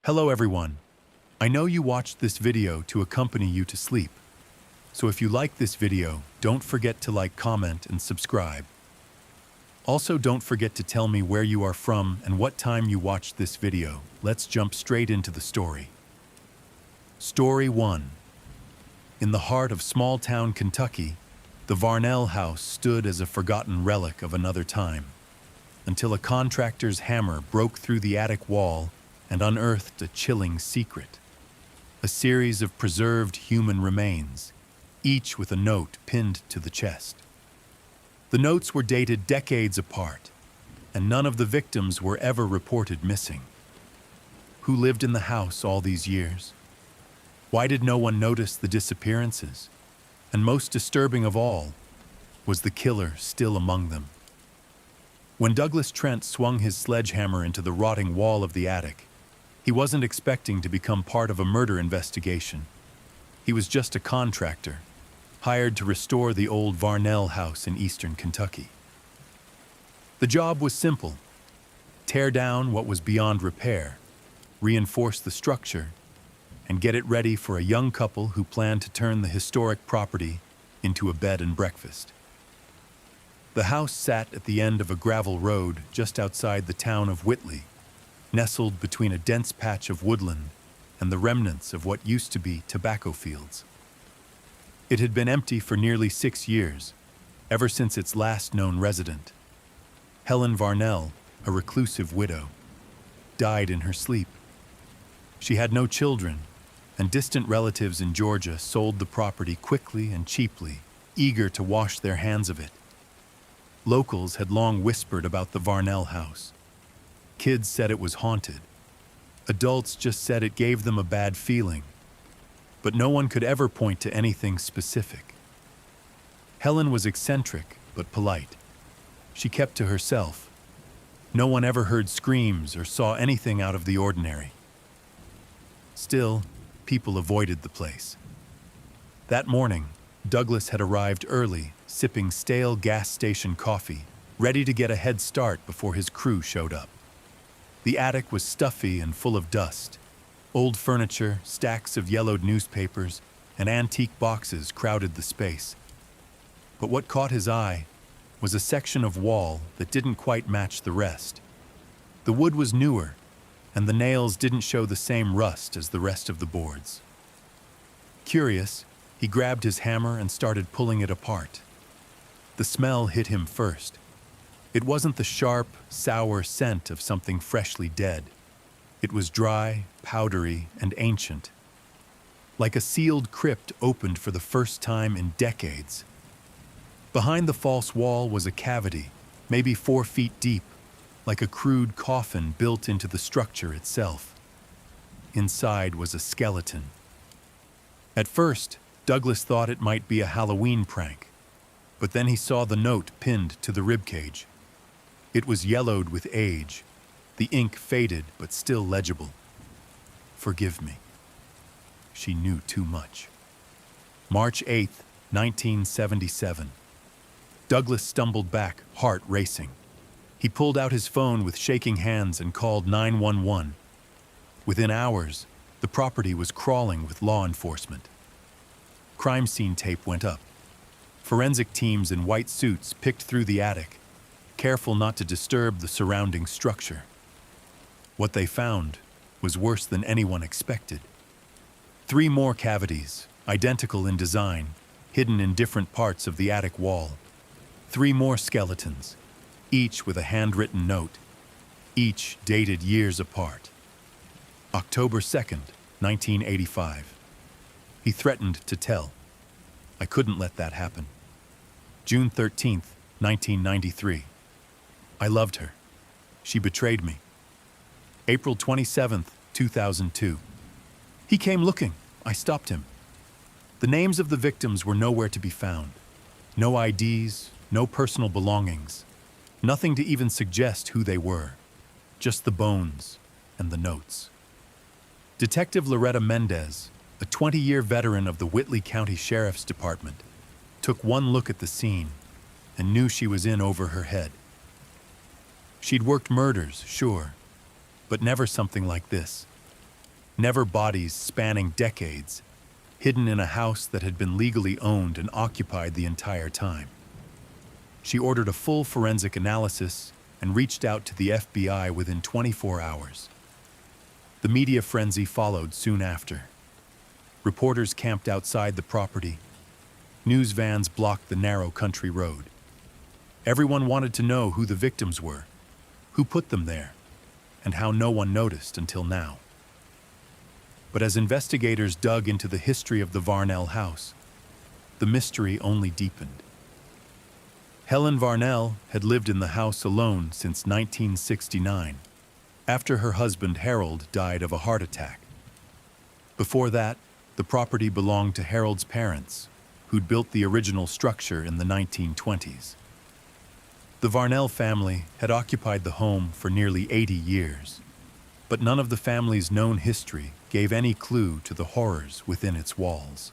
Hello everyone. I know you watched this video to accompany you to sleep. So if you like this video, don't forget to like, comment, and subscribe. Also, don't forget to tell me where you are from and what time you watched this video. Let's jump straight into the story. Story 1. In the heart of small-town Kentucky, the Varnell house stood as a forgotten relic of another time, until a contractor's hammer broke through the attic wall and unearthed a chilling secret. A series of preserved human remains, each with a note pinned to the chest. The notes were dated decades apart, and none of the victims were ever reported missing. Who lived in the house all these years? Why did no one notice the disappearances? And most disturbing of all, was the killer still among them? When Douglas Trent swung his sledgehammer into the rotting wall of the attic, he wasn't expecting to become part of a murder investigation. He was just a contractor, hired to restore the old Varnell house in eastern Kentucky. The job was simple: tear down what was beyond repair, reinforce the structure, and get it ready for a young couple who planned to turn the historic property into a bed and breakfast. The house sat at the end of a gravel road just outside the town of Whitley, nestled between a dense patch of woodland and the remnants of what used to be tobacco fields. It had been empty for nearly 6 years, ever since its last known resident, Helen Varnell, a reclusive widow, died in her sleep. She had no children, and distant relatives in Georgia sold the property quickly and cheaply, eager to wash their hands of it. Locals had long whispered about the Varnell house. Kids said it was haunted. Adults just said it gave them a bad feeling. But no one could ever point to anything specific. Helen was eccentric but polite. She kept to herself. No one ever heard screams or saw anything out of the ordinary. Still, people avoided the place. That morning, Douglas had arrived early, sipping stale gas station coffee, ready to get a head start before his crew showed up. The attic was stuffy and full of dust. Old furniture, stacks of yellowed newspapers, and antique boxes crowded the space. But what caught his eye was a section of wall that didn't quite match the rest. The wood was newer, and the nails didn't show the same rust as the rest of the boards. Curious, he grabbed his hammer and started pulling it apart. The smell hit him first. It wasn't the sharp, sour scent of something freshly dead. It was dry, powdery, and ancient. Like a sealed crypt opened for the first time in decades. Behind the false wall was a cavity, maybe 4 feet deep, like a crude coffin built into the structure itself. Inside was a skeleton. At first, Douglas thought it might be a Halloween prank, but then he saw the note pinned to the ribcage. It was yellowed with age, the ink faded but still legible. Forgive me. She knew too much. March 8th, 1977. Douglas stumbled back, heart racing. He pulled out his phone with shaking hands and called 911. Within hours, the property was crawling with law enforcement. Crime scene tape went up. Forensic teams in white suits picked through the attic, careful not to disturb the surrounding structure. What they found was worse than anyone expected. 3 more cavities, identical in design, hidden in different parts of the attic wall. 3 more skeletons, each with a handwritten note, each dated years apart. October 2nd, 1985. He threatened to tell. I couldn't let that happen. June 13th, 1993. I loved her. She betrayed me. April 27th, 2002. He came looking. I stopped him. The names of the victims were nowhere to be found. No IDs, no personal belongings. Nothing to even suggest who they were. Just the bones and the notes. Detective Loretta Mendez, a 20-year veteran of the Whitley County Sheriff's Department, took one look at the scene and knew she was in over her head. She'd worked murders, sure, but never something like this. never bodies spanning decades, hidden in a house that had been legally owned and occupied the entire time. She ordered a full forensic analysis and reached out to the FBI within 24 hours. The media frenzy followed soon after. Reporters camped outside the property. News vans blocked the narrow country road. Everyone wanted to know who the victims were, who put them there, and how no one noticed until now. But as investigators dug into the history of the Varnell house, the mystery only deepened. Helen Varnell had lived in the house alone since 1969, after her husband Harold died of a heart attack. Before that, the property belonged to Harold's parents, who'd built the original structure in the 1920s. The Varnell family had occupied the home for nearly 80 years, but none of the family's known history gave any clue to the horrors within its walls.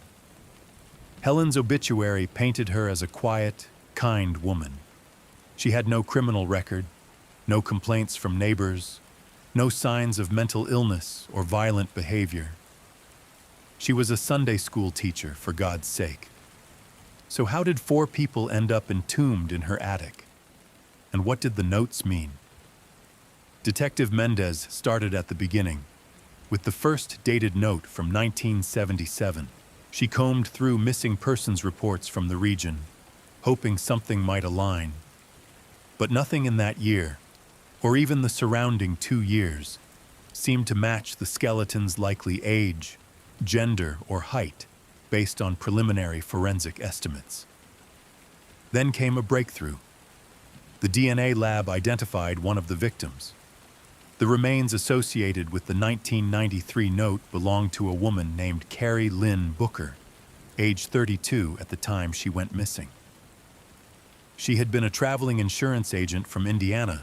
Helen's obituary painted her as a quiet, kind woman. She had no criminal record, no complaints from neighbors, no signs of mental illness or violent behavior. She was a Sunday school teacher, for God's sake. So how did 4 people end up entombed in her attic? And what did the notes mean? Detective Mendez started at the beginning. With the first dated note from 1977, she combed through missing persons reports from the region, hoping something might align. But nothing in that year, or even the surrounding 2 years, seemed to match the skeleton's likely age, gender, or height, based on preliminary forensic estimates. Then came a breakthrough. The DNA lab identified one of the victims. The remains associated with the 1993 note belonged to a woman named Carrie Lynn Booker, age 32 at the time she went missing. She had been a traveling insurance agent from Indiana,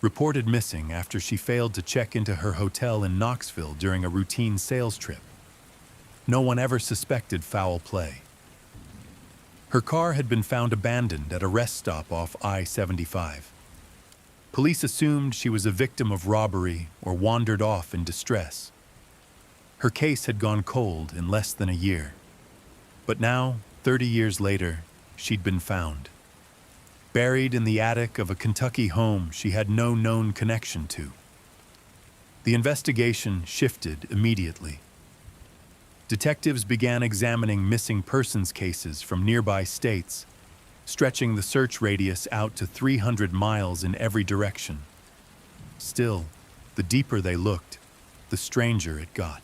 reported missing after she failed to check into her hotel in Knoxville during a routine sales trip. No one ever suspected foul play. Her car had been found abandoned at a rest stop off I-75. Police assumed she was a victim of robbery or wandered off in distress. Her case had gone cold in less than a year. But now, 30 years later, she'd been found. Buried in the attic of a Kentucky home she had no known connection to. The investigation shifted immediately. Detectives began examining missing persons cases from nearby states, stretching the search radius out to 300 miles in every direction. Still, the deeper they looked, the stranger it got.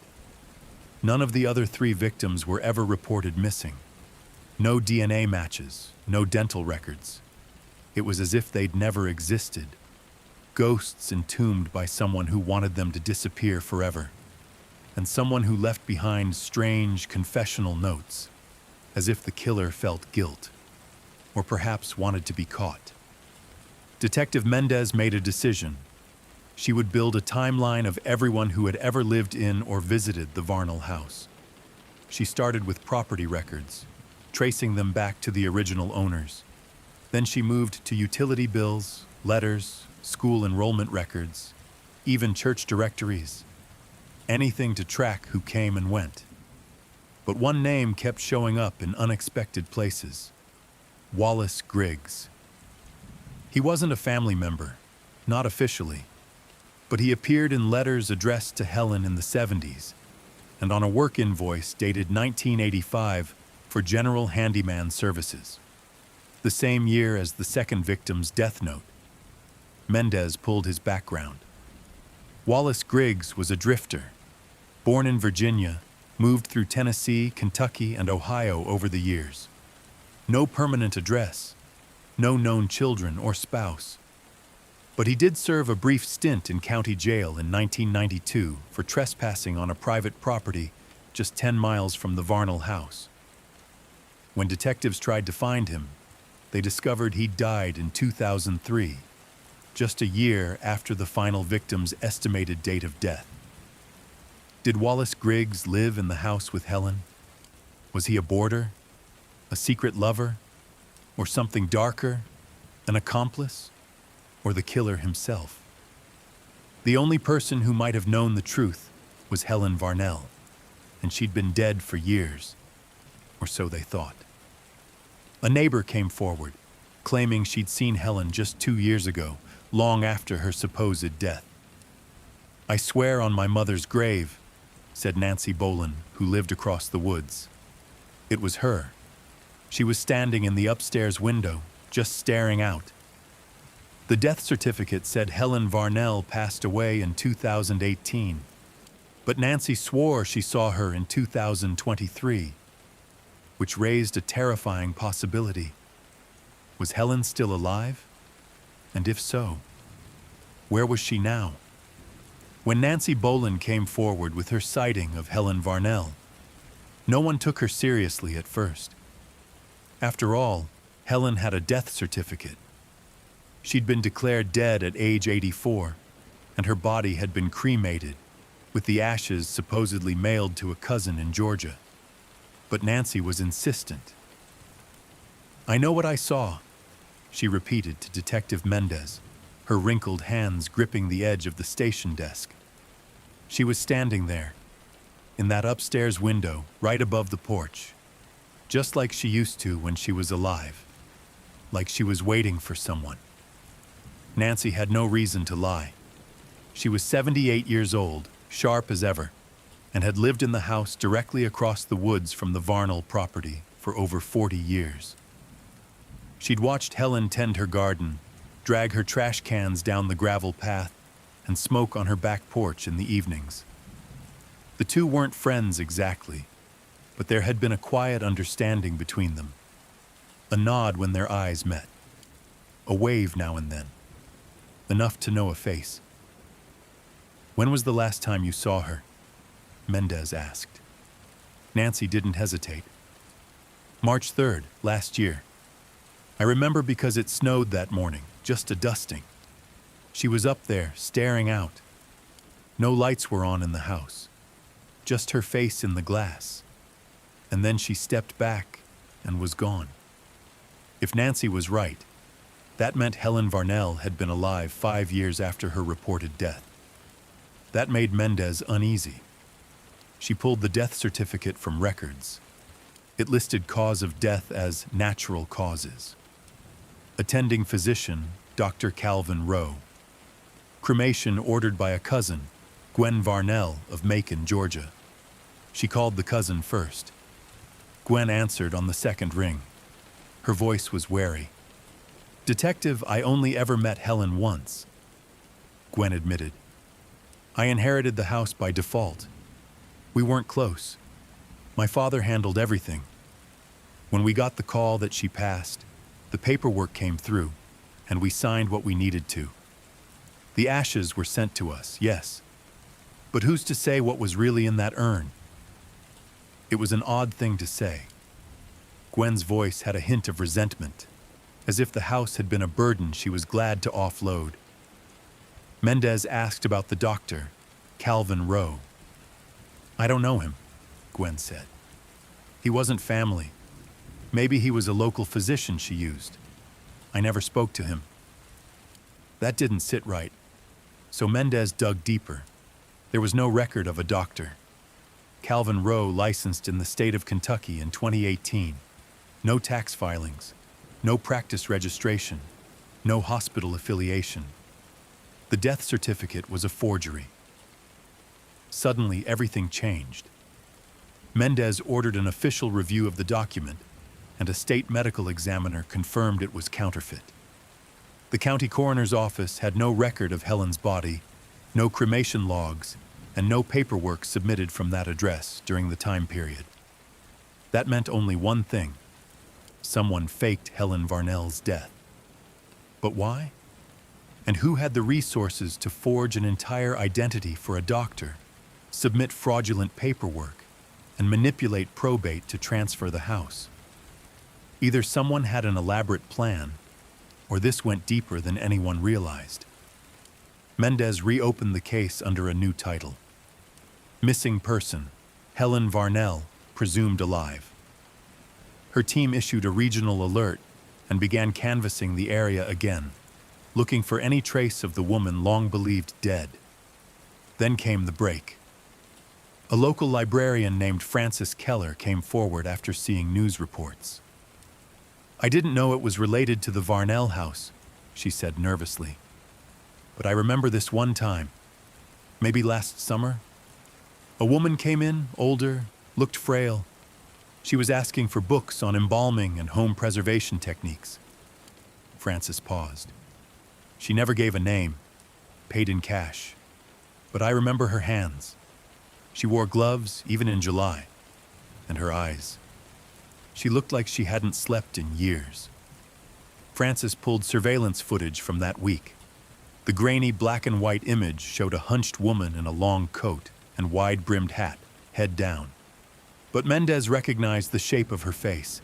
None of the other 3 victims were ever reported missing. No DNA matches, no dental records. It was as if they'd never existed. Ghosts entombed by someone who wanted them to disappear forever. And someone who left behind strange confessional notes, as if the killer felt guilt, or perhaps wanted to be caught. Detective Mendez made a decision. She would build a timeline of everyone who had ever lived in or visited the Varnell house. She started with property records, tracing them back to the original owners. Then she moved to utility bills, letters, school enrollment records, even church directories. Anything to track who came and went. But one name kept showing up in unexpected places. Wallace Griggs. He wasn't a family member, not officially, but he appeared in letters addressed to Helen in the 70s, and on a work invoice dated 1985 for general handyman services, the same year as the second victim's death note. Mendez pulled his background. Wallace Griggs was a drifter. Born in Virginia, moved through Tennessee, Kentucky, and Ohio over the years. No permanent address, no known children or spouse. But he did serve a brief stint in county jail in 1992 for trespassing on a private property just 10 miles from the Varnell house. When detectives tried to find him, they discovered he died in 2003, just a year after the final victim's estimated date of death. Did Wallace Griggs live in the house with Helen? Was he a boarder, a secret lover, or something darker, an accomplice, or the killer himself? The only person who might have known the truth was Helen Varnell, and she'd been dead for years, or so they thought. A neighbor came forward, claiming she'd seen Helen just 2 years ago, long after her supposed death. "I swear on my mother's grave," said Nancy Boland, who lived across the woods. "It was her. She was standing in the upstairs window, just staring out." The death certificate said Helen Varnell passed away in 2018, but Nancy swore she saw her in 2023, which raised a terrifying possibility. Was Helen still alive? And if so, where was she now? When Nancy Boland came forward with her sighting of Helen Varnell, no one took her seriously at first. After all, Helen had a death certificate. She'd been declared dead at age 84, and her body had been cremated, with the ashes supposedly mailed to a cousin in Georgia. But Nancy was insistent. "I know what I saw," she repeated to Detective Mendez, her wrinkled hands gripping the edge of the station desk. She was standing there, in that upstairs window right above the porch, just like she used to when she was alive, like she was waiting for someone. Nancy had no reason to lie. She was 78 years old, sharp as ever, and had lived in the house directly across the woods from the Varnell property for over 40 years. She'd watched Helen tend her garden, drag her trash cans down the gravel path, and smoke on her back porch in the evenings. The two weren't friends exactly, but there had been a quiet understanding between them. A nod when their eyes met. A wave now and then. Enough to know a face. "When was the last time you saw her?" Mendez asked. Nancy didn't hesitate. "March 3rd, last year. I remember because it snowed that morning, just a dusting. She was up there, staring out. No lights were on in the house, just her face in the glass. And then she stepped back and was gone." If Nancy was right, that meant Helen Varnell had been alive 5 years after her reported death. That made Mendez uneasy. She pulled the death certificate from records. It listed cause of death as natural causes. Attending physician, Dr. Calvin Rowe. Cremation ordered by a cousin, Gwen Varnell of Macon, Georgia. She called the cousin first. Gwen answered on the second ring. Her voice was wary. "Detective, I only ever met Helen once," Gwen admitted. "I inherited the house by default. We weren't close. My father handled everything. When we got the call that she passed, the paperwork came through, and we signed what we needed to. The ashes were sent to us, yes. But who's to say what was really in that urn?" It was an odd thing to say. Gwen's voice had a hint of resentment, as if the house had been a burden she was glad to offload. Mendez asked about the doctor, Calvin Rowe. "I don't know him," Gwen said. "He wasn't family. Maybe he was a local physician she used. I never spoke to him." That didn't sit right, so Mendez dug deeper. There was no record of a doctor. Calvin Rowe licensed in the state of Kentucky in 2018. No tax filings, no practice registration, no hospital affiliation. The death certificate was a forgery. Suddenly, everything changed. Mendez ordered an official review of the document, and a state medical examiner confirmed it was counterfeit. The county coroner's office had no record of Helen's body, no cremation logs, and no paperwork submitted from that address during the time period. That meant only one thing. Someone faked Helen Varnell's death. But why? And who had the resources to forge an entire identity for a doctor, submit fraudulent paperwork, and manipulate probate to transfer the house? Either someone had an elaborate plan, or this went deeper than anyone realized. Mendez reopened the case under a new title. Missing person, Helen Varnell, presumed alive. Her team issued a regional alert and began canvassing the area again, looking for any trace of the woman long believed dead. Then came the break. A local librarian named Frances Keller came forward after seeing news reports. "I didn't know it was related to the Varnell house," she said nervously. "But I remember this one time, maybe last summer. A woman came in, older, looked frail. She was asking for books on embalming and home preservation techniques." Frances paused. "She never gave a name, paid in cash. But I remember her hands. She wore gloves even in July. And her eyes. She looked like she hadn't slept in years." Frances pulled surveillance footage from that week. The grainy black and white image showed a hunched woman in a long coat and wide-brimmed hat, head down. But Mendez recognized the shape of her face.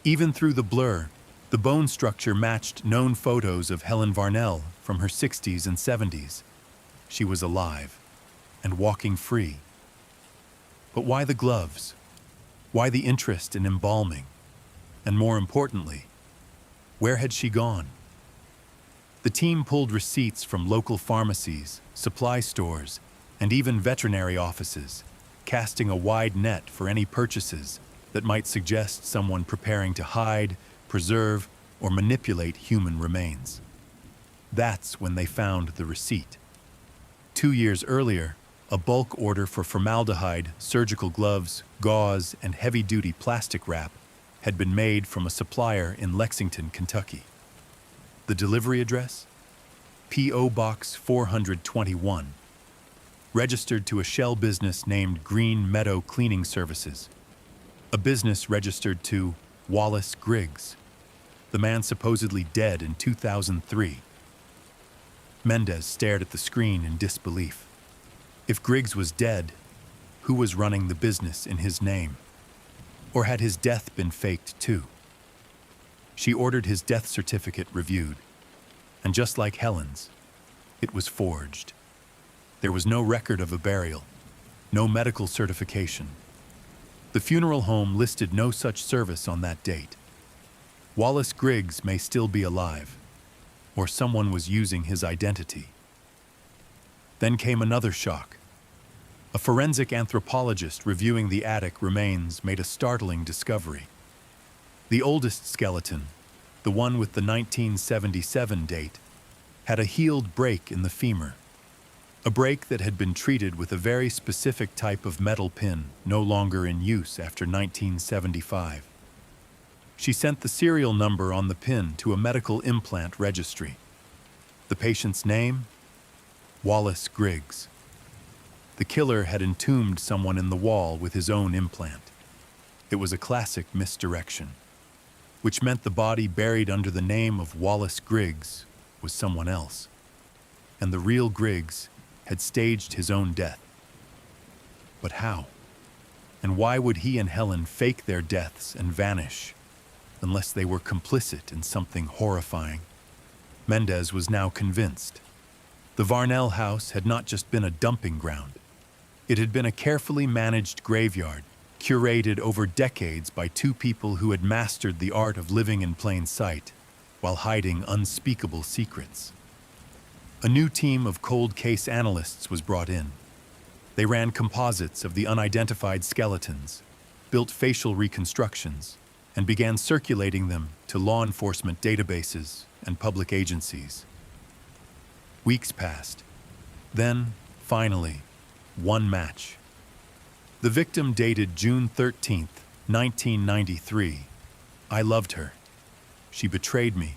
Even through the blur, the bone structure matched known photos of Helen Varnell from her 60s and 70s. She was alive and walking free. But why the gloves? Why the interest in embalming? And more importantly, where had she gone? The team pulled receipts from local pharmacies, supply stores, and even veterinary offices, casting a wide net for any purchases that might suggest someone preparing to hide, preserve, or manipulate human remains. That's when they found the receipt. 2 years earlier, a bulk order for formaldehyde, surgical gloves, gauze, and heavy-duty plastic wrap had been made from a supplier in Lexington, Kentucky. The delivery address? P.O. Box 421. Registered to a shell business named Green Meadow Cleaning Services. A business registered to Wallace Griggs, the man supposedly dead in 2003. Mendez stared at the screen in disbelief. If Griggs was dead, who was running the business in his name? Or had his death been faked too? She ordered his death certificate reviewed, and just like Helen's, it was forged. There was no record of a burial, no medical certification. The funeral home listed no such service on that date. Wallace Griggs may still be alive, or someone was using his identity. Then came another shock. A forensic anthropologist reviewing the attic remains made a startling discovery. The oldest skeleton, the one with the 1977 date, had a healed break in the femur, a break that had been treated with a very specific type of metal pin no longer in use after 1975. She sent the serial number on the pin to a medical implant registry. The patient's name? Wallace Griggs. The killer had entombed someone in the wall with his own implant. It was a classic misdirection, which meant the body buried under the name of Wallace Griggs was someone else, and the real Griggs had staged his own death. But how? And why would he and Helen fake their deaths and vanish, unless they were complicit in something horrifying? Mendez was now convinced. The Varnell house had not just been a dumping ground. It had been a carefully managed graveyard, curated over decades by two people who had mastered the art of living in plain sight, while hiding unspeakable secrets. A new team of cold case analysts was brought in. They ran composites of the unidentified skeletons, built facial reconstructions, and began circulating them to law enforcement databases and public agencies. Weeks passed. Then, finally, one match. The victim dated June 13th, 1993. I loved her. She betrayed me.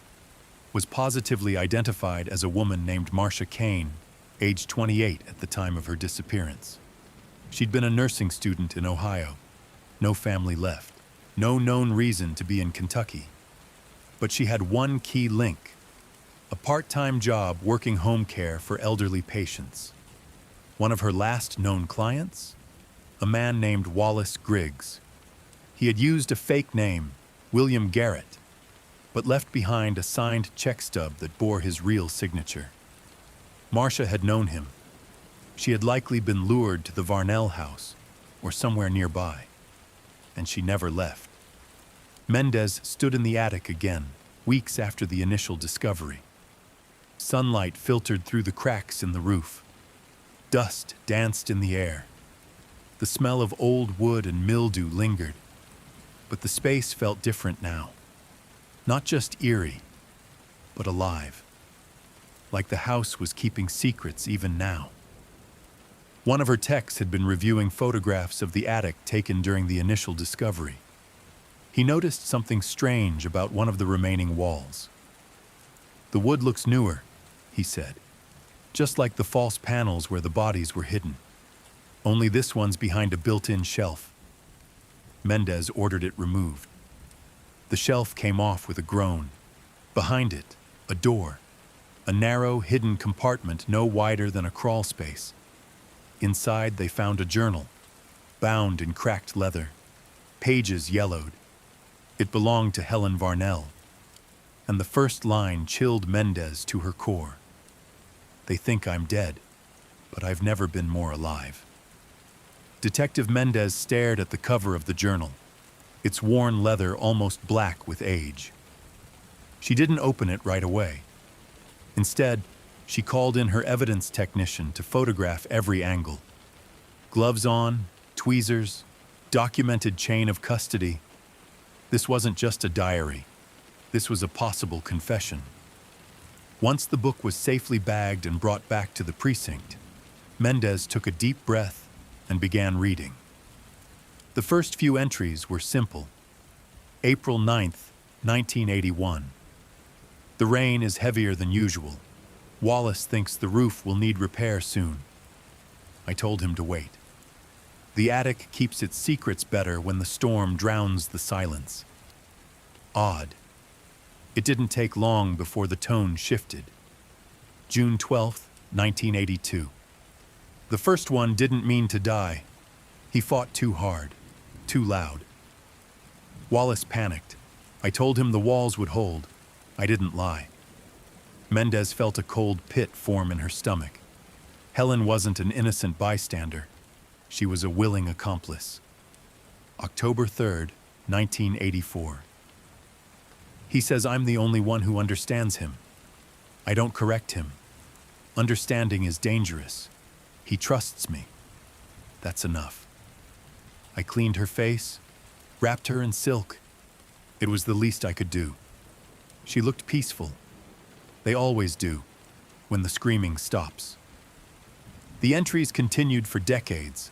Was positively identified as a woman named Marcia Kane, age 28 at the time of her disappearance. She'd been a nursing student in Ohio. No family left. No known reason to be in Kentucky. But she had one key link: a part-time job working home care for elderly patients. One of her last known clients? A man named Wallace Griggs. He had used a fake name, William Garrett, but left behind a signed check stub that bore his real signature. Marcia had known him. She had likely been lured to the Varnell house, or somewhere nearby, and she never left. Mendez stood in the attic again, weeks after the initial discovery. Sunlight filtered through the cracks in the roof. Dust danced in the air. The smell of old wood and mildew lingered, but the space felt different now. Not just eerie, but alive. Like the house was keeping secrets even now. One of her techs had been reviewing photographs of the attic taken during the initial discovery. He noticed something strange about one of the remaining walls. "The wood looks newer," he said, "just like the false panels where the bodies were hidden. Only this one's behind a built-in shelf." Mendez ordered it removed. The shelf came off with a groan. Behind it, a door, a narrow, hidden compartment no wider than a crawl space. Inside, they found a journal, bound in cracked leather, pages yellowed. It belonged to Helen Varnell, and the first line chilled Mendez to her core. "They think I'm dead, but I've never been more alive." Detective Mendez stared at the cover of the journal, its worn leather almost black with age. She didn't open it right away. Instead, she called in her evidence technician to photograph every angle. Gloves on, tweezers, documented chain of custody. This wasn't just a diary. This was a possible confession. Once the book was safely bagged and brought back to the precinct, Mendez took a deep breath and began reading. The first few entries were simple. April 9th, 1981. The rain is heavier than usual. Wallace thinks the roof will need repair soon. I told him to wait. The attic keeps its secrets better when the storm drowns the silence. Odd. It didn't take long before the tone shifted. June 12th, 1982. The first one didn't mean to die. He fought too hard, too loud. Wallace panicked. I told him the walls would hold. I didn't lie. Mendez felt a cold pit form in her stomach. Helen wasn't an innocent bystander. She was a willing accomplice. October 3rd, 1984. He says I'm the only one who understands him. I don't correct him. Understanding is dangerous. He trusts me. That's enough. I cleaned her face, wrapped her in silk. It was the least I could do. She looked peaceful. They always do, when the screaming stops. The entries continued for decades,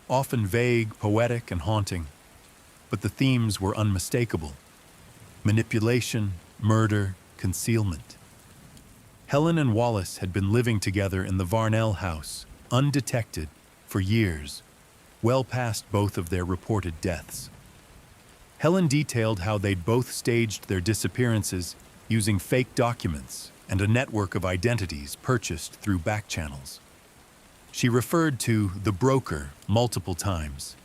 often vague, poetic, and haunting, but the themes were unmistakable. Manipulation, murder, concealment. Helen and Wallace had been living together in the Varnell house, undetected, for years, well past both of their reported deaths. Helen detailed how they'd both staged their disappearances using fake documents and a network of identities purchased through back channels. She referred to the broker multiple times,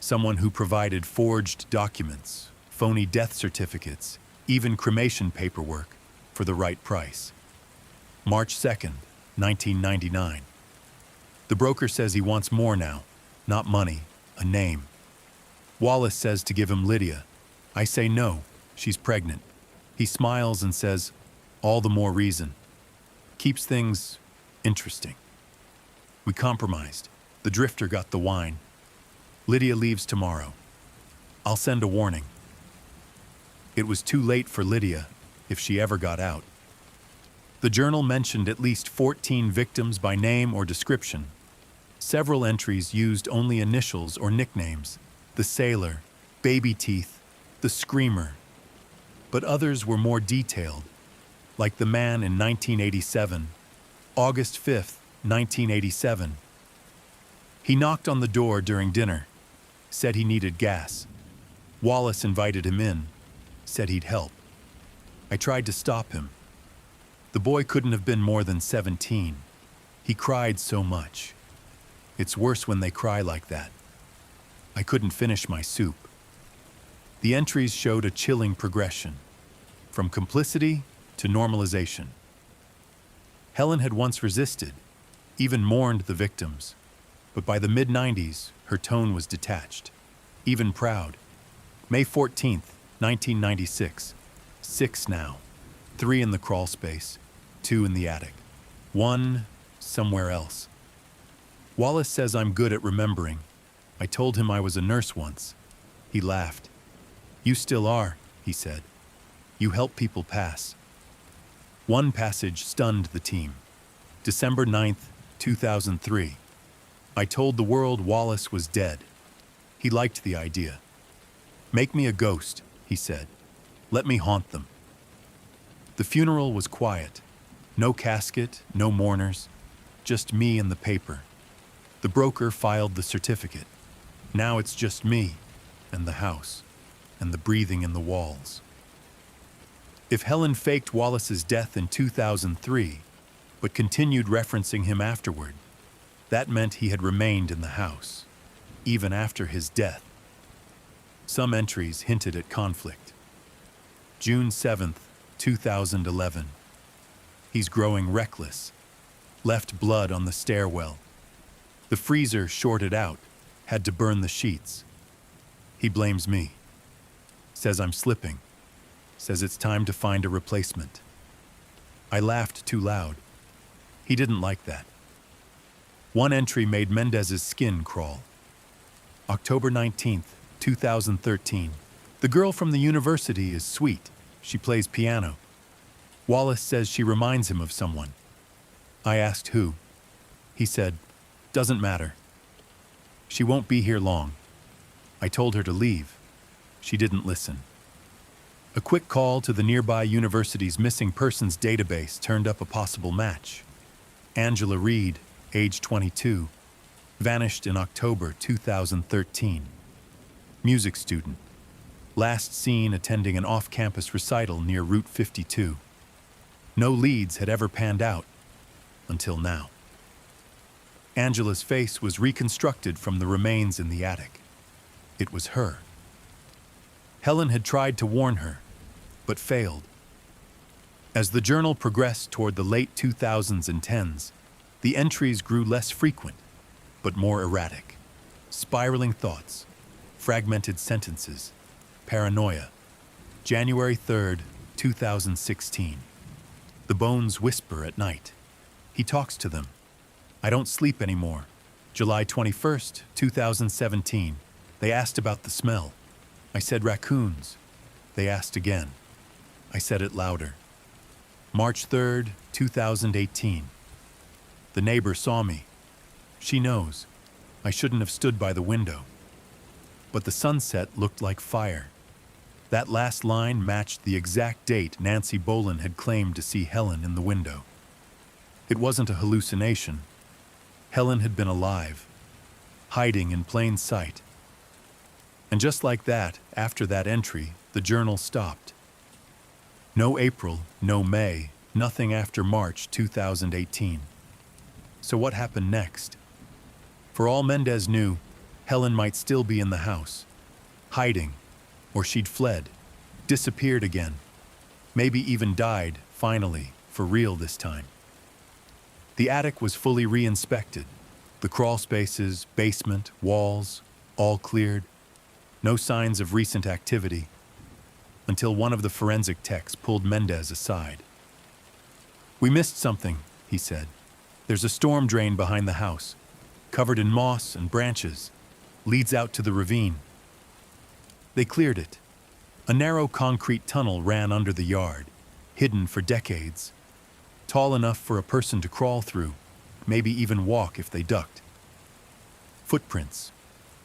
someone who provided forged documents, phony death certificates, even cremation paperwork for the right price. March 2nd, 1999. The broker says he wants more now, not money, a name. Wallace says to give him Lydia. I say no, she's pregnant. He smiles and says, all the more reason. Keeps things interesting. We compromised. The drifter got the wine. Lydia leaves tomorrow. I'll send a warning. It was too late for Lydia, if she ever got out. The journal mentioned at least 14 victims by name or description. Several entries used only initials or nicknames. The sailor, baby teeth, the screamer. But others were more detailed, like the man in 1987, August 5th, 1987. He knocked on the door during dinner, said he needed gas. Wallace invited him in, said he'd help. I tried to stop him. The boy couldn't have been more than 17. He cried so much. It's worse when they cry like that. I couldn't finish my soup. The entries showed a chilling progression, from complicity to normalization. Helen had once resisted, even mourned the victims, but by the mid-90s, her tone was detached, even proud. May 14th, 1996. 6 now. 3 in the crawl space, 2 in the attic. 1 somewhere else. Wallace says I'm good at remembering. I told him I was a nurse once. He laughed. You still are, he said. You help people pass. One passage stunned the team. December 9th, 2003. I told the world Wallace was dead. He liked the idea. Make me a ghost, he said. Let me haunt them. The funeral was quiet. No casket, no mourners, just me and the paper. The broker filed the certificate. Now it's just me and the house and the breathing in the walls. If Helen faked Wallace's death in 2003, but continued referencing him afterward, that meant he had remained in the house, even after his death. Some entries hinted at conflict. June 7th, 2011. He's growing reckless. Left blood on the stairwell. The freezer shorted out, had to burn the sheets. He blames me. Says I'm slipping. Says it's time to find a replacement. I laughed too loud. He didn't like that. One entry made Mendez's skin crawl. October 19th, 2013. The girl from the university is sweet. She plays piano. Wallace says she reminds him of someone. I asked who. He said, doesn't matter. She won't be here long. I told her to leave. She didn't listen. A quick call to the nearby university's missing persons database turned up a possible match. Angela Reed, age 22, vanished in October 2013. Music student. Last seen attending an off-campus recital near Route 52. No leads had ever panned out, until now. Angela's face was reconstructed from the remains in the attic. It was her. Helen had tried to warn her, but failed. As the journal progressed toward the late 2000s and 10s, the entries grew less frequent, but more erratic. Spiraling thoughts, fragmented sentences, paranoia. January 3rd, 2016. The bones whisper at night. He talks to them. I don't sleep anymore. July 21st, 2017. They asked about the smell. I said raccoons. They asked again. I said it louder. March 3rd, 2018. The neighbor saw me. She knows. I shouldn't have stood by the window. But the sunset looked like fire. That last line matched the exact date Nancy Boland had claimed to see Helen in the window. It wasn't a hallucination. Helen had been alive, hiding in plain sight. And just like that, after that entry, the journal stopped. No April, no May, nothing after March 2018. So what happened next? For all Mendez knew, Helen might still be in the house, hiding, or she'd fled, disappeared again, maybe even died, finally, for real this time. The attic was fully re-inspected. The crawl spaces, basement, walls, all cleared. No signs of recent activity, until one of the forensic techs pulled Mendez aside. We missed something, he said. There's a storm drain behind the house, covered in moss and branches, leads out to the ravine. They cleared it. A narrow concrete tunnel ran under the yard, hidden for decades, tall enough for a person to crawl through, maybe even walk if they ducked. Footprints,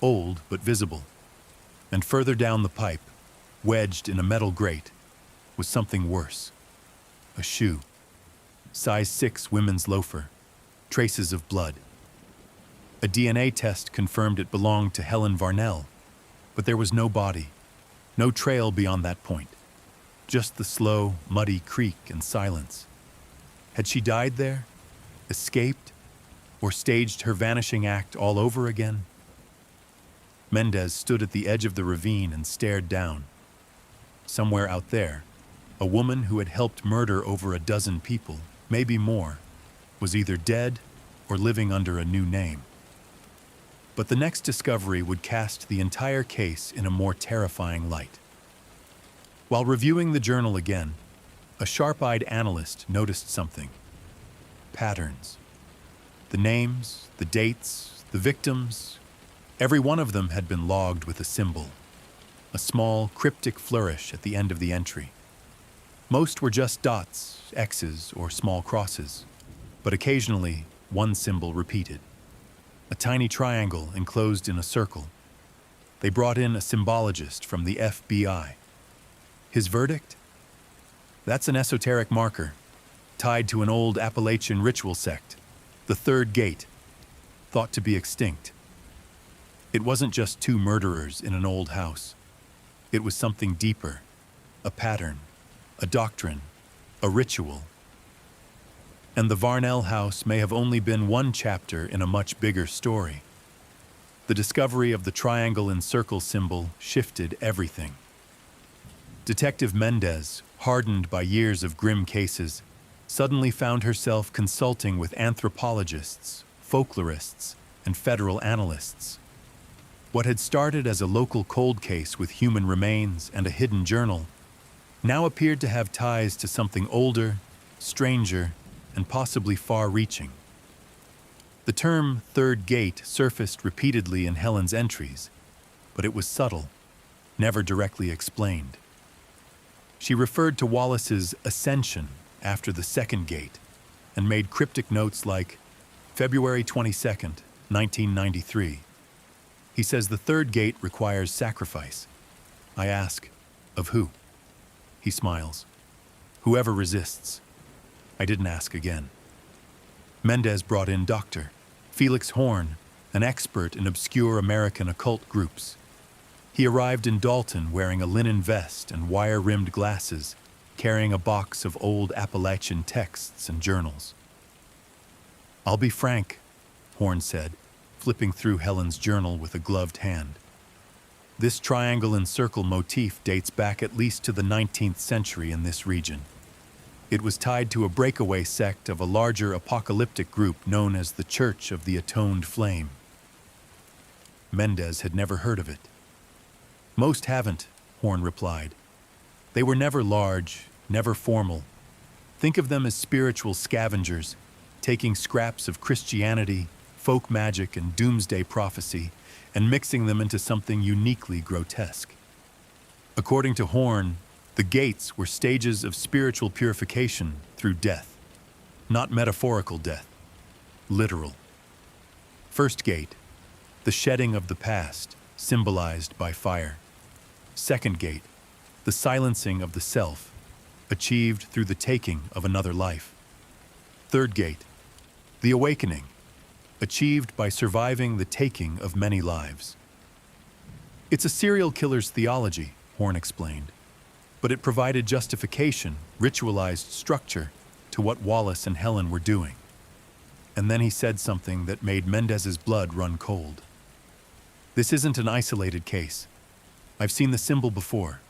old but visible. And further down the pipe, wedged in a metal grate, was something worse. A shoe. Size 6 women's loafer. Traces of blood. A DNA test confirmed it belonged to Helen Varnell, but there was no body, no trail beyond that point. Just the slow, muddy creek and silence. Had she died there? Escaped? Or staged her vanishing act all over again? Mendez stood at the edge of the ravine and stared down. Somewhere out there, a woman who had helped murder over a dozen people, maybe more, was either dead or living under a new name. But the next discovery would cast the entire case in a more terrifying light. While reviewing the journal again, a sharp-eyed analyst noticed something. Patterns. The names, the dates, the victims, Every one of them had been logged with a symbol, a small, cryptic flourish at the end of the entry. Most were just dots, X's, or small crosses, but occasionally one symbol repeated. A tiny triangle enclosed in a circle. They brought in a symbologist from the FBI. His verdict? That's an esoteric marker, tied to an old Appalachian ritual sect, the Third Gate, thought to be extinct. It wasn't just two murderers in an old house. It was something deeper, a pattern, a doctrine, a ritual. And the Varnell house may have only been one chapter in a much bigger story. The discovery of the triangle and circle symbol shifted everything. Detective Mendez, hardened by years of grim cases, suddenly found herself consulting with anthropologists, folklorists, and federal analysts. What had started as a local cold case with human remains and a hidden journal now appeared to have ties to something older, stranger, and possibly far-reaching. The term Third Gate surfaced repeatedly in Helen's entries, but it was subtle, never directly explained. She referred to Wallace's ascension after the second gate and made cryptic notes like, February 22nd, 1993. He says the third gate requires sacrifice. I ask, of who? He smiles. Whoever resists. I didn't ask again. Mendez brought in Dr. Felix Horn, an expert in obscure American occult groups. He arrived in Dalton wearing a linen vest and wire-rimmed glasses, carrying a box of old Appalachian texts and journals. I'll be frank, Horn said, flipping through Helen's journal with a gloved hand. This triangle and circle motif dates back at least to the 19th century in this region. It was tied to a breakaway sect of a larger apocalyptic group known as the Church of the Atoned Flame. Mendez had never heard of it. Most haven't, Horn replied. They were never large, never formal. Think of them as spiritual scavengers, taking scraps of Christianity, folk magic, and doomsday prophecy, and mixing them into something uniquely grotesque. According to Horn, the gates were stages of spiritual purification through death. Not metaphorical death, literal. First gate, the shedding of the past, symbolized by fire. Second gate, the silencing of the self, achieved through the taking of another life. Third gate, the awakening, achieved by surviving the taking of many lives. It's a serial killer's theology, Horn explained, but it provided justification, ritualized structure, to what Wallace and Helen were doing. And then he said something that made Mendez's blood run cold. This isn't an isolated case. I've seen the symbol before.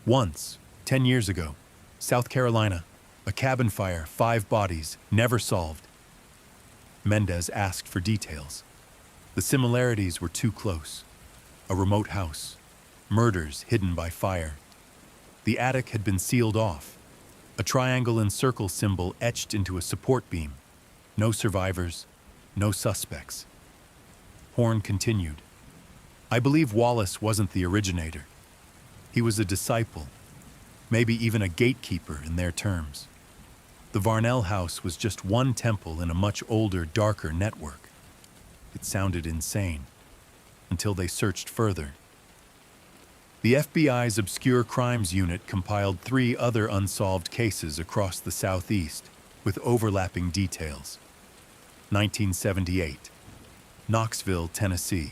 Once, 10 years ago, South Carolina, a cabin fire, 5 bodies, never solved. Mendez asked for details. The similarities were too close. A remote house, murders hidden by fire. The attic had been sealed off, a triangle and circle symbol etched into a support beam. No survivors, no suspects. Horn continued. I believe Wallace wasn't the originator. He was a disciple, maybe even a gatekeeper in their terms. The Varnell house was just one temple in a much older, darker network. It sounded insane, until they searched further. The FBI's Obscure Crimes Unit compiled 3 other unsolved cases across the Southeast, with overlapping details. 1978, Knoxville, Tennessee.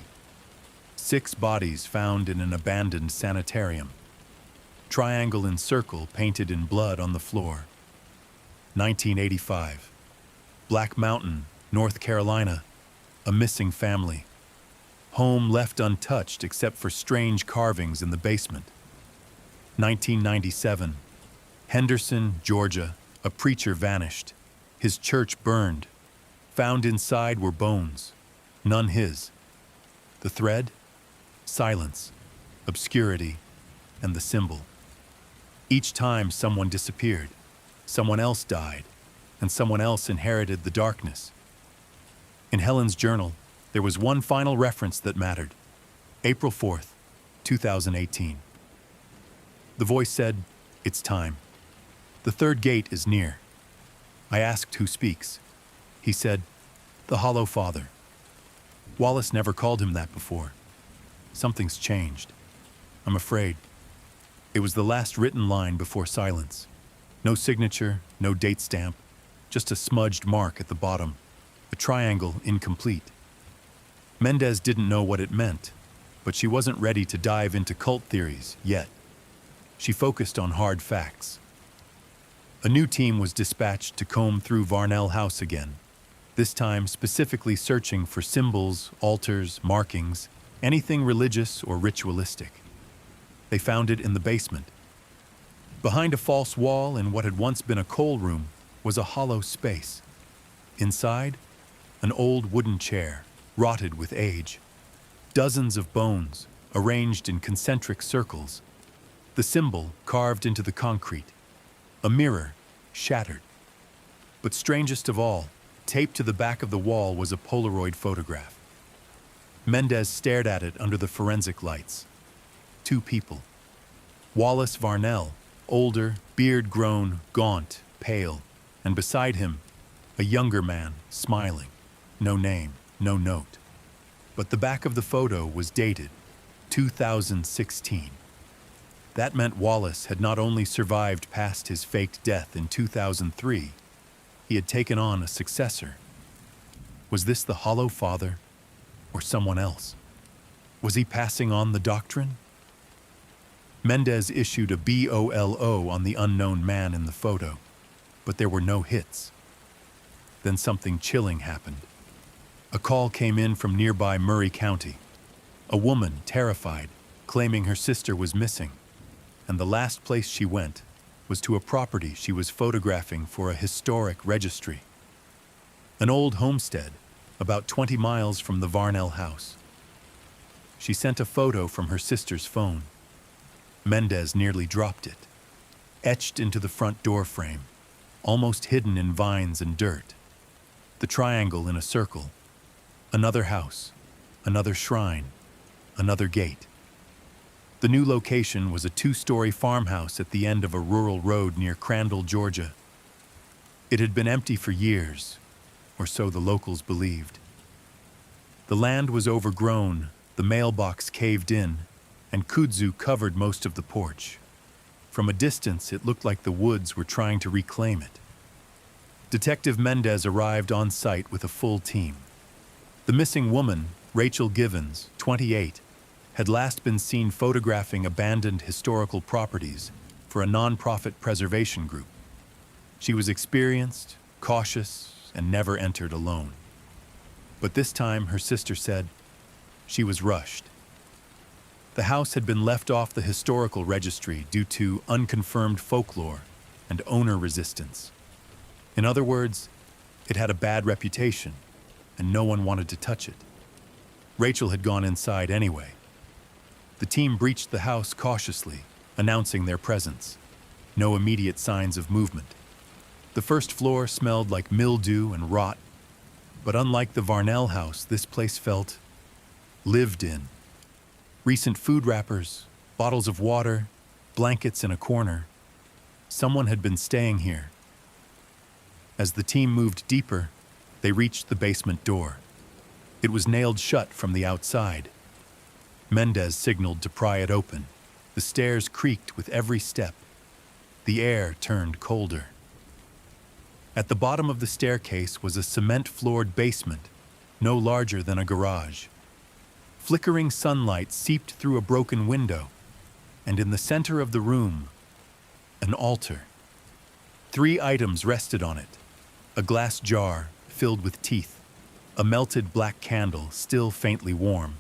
6 bodies found in an abandoned sanitarium. Triangle and circle painted in blood on the floor. 1985, Black Mountain, North Carolina. A missing family. Home left untouched except for strange carvings in the basement. 1997, Henderson, Georgia. A preacher vanished. His church burned. Found inside were bones. None his. The thread? Silence, obscurity, and the symbol. Each time someone disappeared, someone else died, and someone else inherited the darkness. In Helen's journal, there was one final reference that mattered. April 4th, 2018. The voice said, "It's time. The third gate is near." I asked who speaks. He said, "The Hollow Father." Wallace never called him that before. Something's changed. I'm afraid. It was the last written line before silence. No signature, no date stamp, just a smudged mark at the bottom, a triangle incomplete. Mendez didn't know what it meant, but she wasn't ready to dive into cult theories yet. She focused on hard facts. A new team was dispatched to comb through Varnell House again, this time specifically searching for symbols, altars, markings, anything religious or ritualistic. They found it in the basement. Behind a false wall in what had once been a coal room was a hollow space. Inside, an old wooden chair, rotted with age. Dozens of bones, arranged in concentric circles. The symbol carved into the concrete. A mirror, shattered. But strangest of all, taped to the back of the wall was a Polaroid photograph. Mendez stared at it under the forensic lights. Two people. Wallace Varnell, older, beard-grown, gaunt, pale, and beside him, a younger man, smiling. No name, no note. But the back of the photo was dated 2016. That meant Wallace had not only survived past his faked death in 2003, he had taken on a successor. Was this the Hollow Father, or someone else? Was he passing on the doctrine? Mendez issued a BOLO on the unknown man in the photo, but there were no hits. Then something chilling happened. A call came in from nearby Murray County. A woman, terrified, claiming her sister was missing, and the last place she went was to a property she was photographing for a historic registry. An old homestead, about 20 miles from the Varnell house. She sent a photo from her sister's phone. Mendez nearly dropped it. Etched into the front door frame, almost hidden in vines and dirt. The triangle in a circle. Another house, another shrine, another gate. The new location was a 2-story farmhouse at the end of a rural road near Crandall, Georgia. It had been empty for years, or so the locals believed. The land was overgrown, the mailbox caved in, and kudzu covered most of the porch. From a distance, it looked like the woods were trying to reclaim it. Detective Mendez arrived on site with a full team. The missing woman, Rachel Givens, 28, had last been seen photographing abandoned historical properties for a nonprofit preservation group. She was experienced, cautious, and never entered alone. But this time, her sister said, she was rushed. The house had been left off the historical registry due to unconfirmed folklore and owner resistance. In other words, it had a bad reputation, and no one wanted to touch it. Rachel had gone inside anyway. The team breached the house cautiously, announcing their presence. No immediate signs of movement. The first floor smelled like mildew and rot, but unlike the Varnell house, this place felt lived in. Recent food wrappers, bottles of water, blankets in a corner. Someone had been staying here. As the team moved deeper, they reached the basement door. It was nailed shut from the outside. Mendez signaled to pry it open. The stairs creaked with every step. The air turned colder. At the bottom of the staircase was a cement-floored basement, no larger than a garage. Flickering sunlight seeped through a broken window, and in the center of the room, an altar. 3 items rested on it: a glass jar filled with teeth, a melted black candle still faintly warm,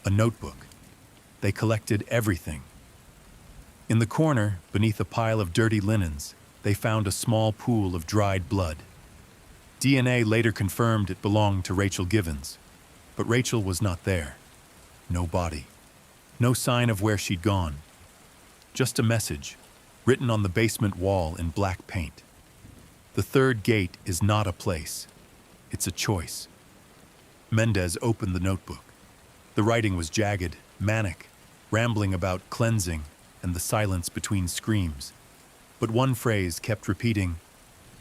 a notebook. They collected everything. In the corner, beneath a pile of dirty linens, they found a small pool of dried blood. DNA later confirmed it belonged to Rachel Givens, but Rachel was not there. No body. No sign of where she'd gone. Just a message, written on the basement wall in black paint. The third gate is not a place. It's a choice. Mendez opened the notebook. The writing was jagged, manic, rambling about cleansing and the silence between screams. But one phrase kept repeating,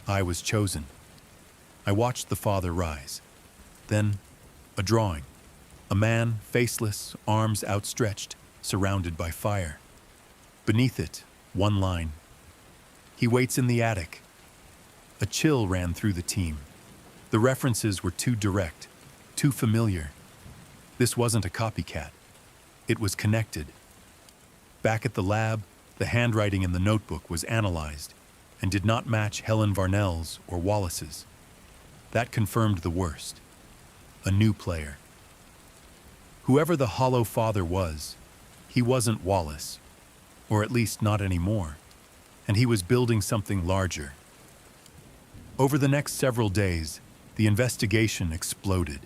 "I was chosen." I watched the father rise. Then, a drawing. A man, faceless, arms outstretched, surrounded by fire. Beneath it, one line. "He waits in the attic." A chill ran through the team. The references were too direct, too familiar. This wasn't a copycat. It was connected. Back at the lab, the handwriting in the notebook was analyzed and did not match Helen Varnell's or Wallace's. That confirmed the worst. A new player. Whoever the hollow father was, he wasn't Wallace, or at least not anymore, and he was building something larger. Over the next several days, the investigation exploded.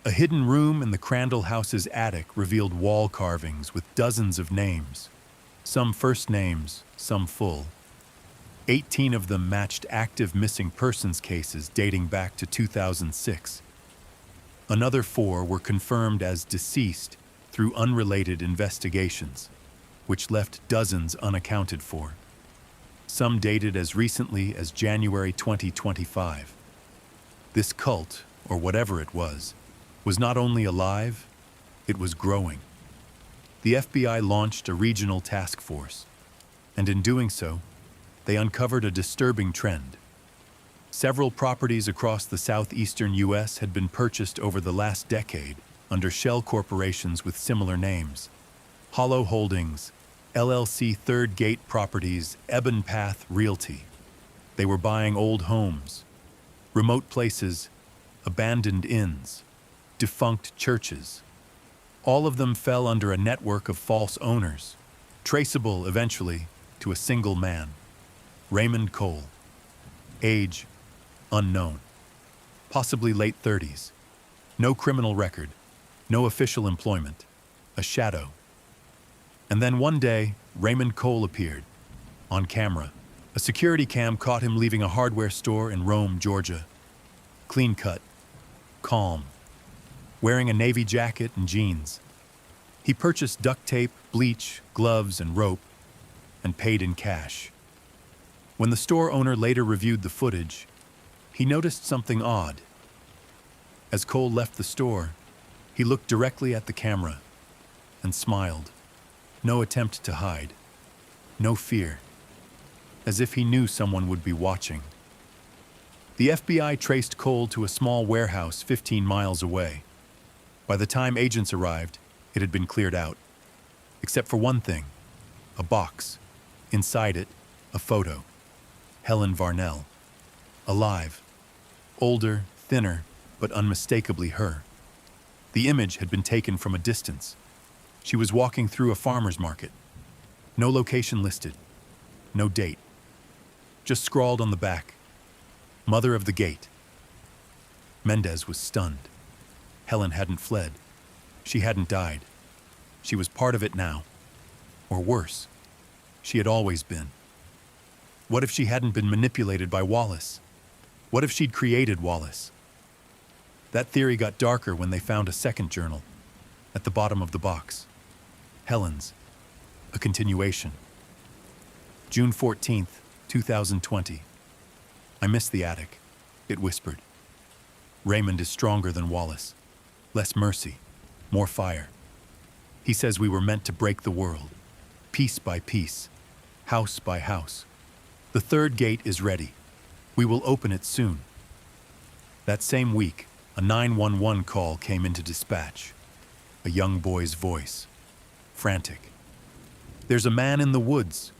A hidden room in the Crandall house's attic revealed wall carvings with dozens of names, some first names, some full. 18 of them matched active missing persons cases dating back to 2006. Another 4 were confirmed as deceased through unrelated investigations, which left dozens unaccounted for. Some dated as recently as January 2025. This cult, or whatever it was not only alive, it was growing. The FBI launched a regional task force, and in doing so, they uncovered a disturbing trend. Several properties across the southeastern U.S. had been purchased over the last decade under shell corporations with similar names. Hollow Holdings, LLC, Third Gate Properties, Ebon Path Realty. They were buying old homes, remote places, abandoned inns, defunct churches. All of them fell under a network of false owners, traceable eventually to a single man, Raymond Cole. Age, unknown. Possibly late 30s. No criminal record, no official employment, a shadow. And then one day, Raymond Cole appeared, on camera. A security cam caught him leaving a hardware store in Rome, Georgia. Clean cut, calm, wearing a navy jacket and jeans. He purchased duct tape, bleach, gloves, and rope, and paid in cash. When the store owner later reviewed the footage, he noticed something odd. As Cole left the store, he looked directly at the camera and smiled. No attempt to hide, no fear, as if he knew someone would be watching. The FBI traced Cole to a small warehouse 15 miles away. By the time agents arrived, it had been cleared out. Except for one thing, a box. Inside it, a photo. Helen Varnell. Alive. Older, thinner, but unmistakably her. The image had been taken from a distance. She was walking through a farmer's market. No location listed. No date. Just scrawled on the back, Mother of the Gate. Mendez was stunned. Helen hadn't fled. She hadn't died. She was part of it now. Or worse, she had always been. What if she hadn't been manipulated by Wallace? What if she'd created Wallace? That theory got darker when they found a second journal, at the bottom of the box. Helen's. A continuation. June 14th, 2020. I miss the attic, it whispered. Raymond is stronger than Wallace. Less mercy, more fire. He says we were meant to break the world, piece by piece, house by house. The third gate is ready. We will open it soon. That same week, a 911 call came into dispatch. A young boy's voice, frantic. There's a man in the woods.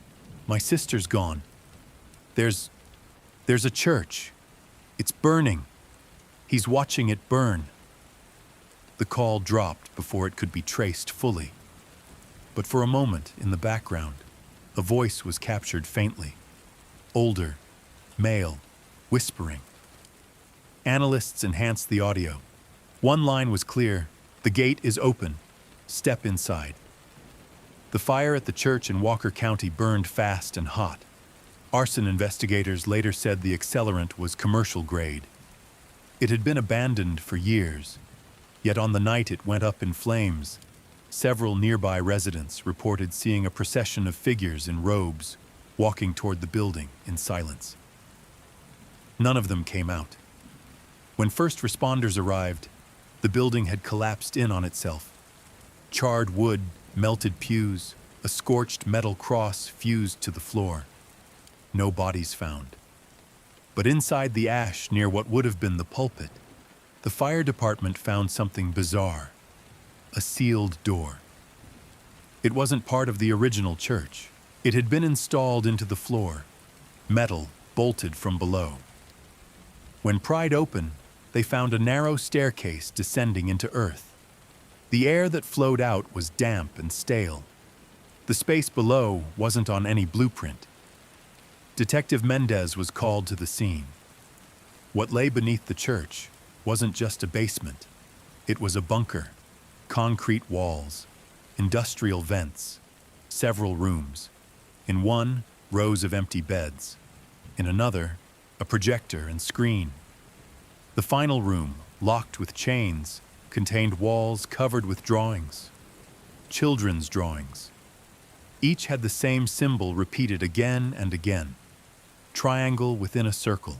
My sister's gone. There's a church. It's burning. He's watching it burn. The call dropped before it could be traced fully. But for a moment, in the background, a voice was captured faintly. Older, male, whispering. Analysts enhanced the audio. One line was clear: the gate is open. Step inside. The fire at the church in Walker County burned fast and hot. Arson investigators later said the accelerant was commercial grade. It had been abandoned for years, yet on the night it went up in flames, Several nearby residents reported seeing a procession of figures in robes walking toward the building in silence. None of them came out. When first responders arrived, the building had collapsed in on itself. Charred wood, melted pews, a scorched metal cross fused to the floor. No bodies found. But inside the ash near what would have been the pulpit, the fire department found something bizarre. A sealed door. It wasn't part of the original church. It had been installed into the floor, metal bolted from below. When pried open, they found a narrow staircase descending into earth. The air that flowed out was damp and stale. The space below wasn't on any blueprint. Detective Mendez was called to the scene. What lay beneath the church wasn't just a basement. It was a bunker. Concrete walls, industrial vents, several rooms. In one, rows of empty beds. In another, a projector and screen. The final room, locked with chains, contained walls covered with drawings. Children's drawings. Each had the same symbol repeated again and again. Triangle within a circle.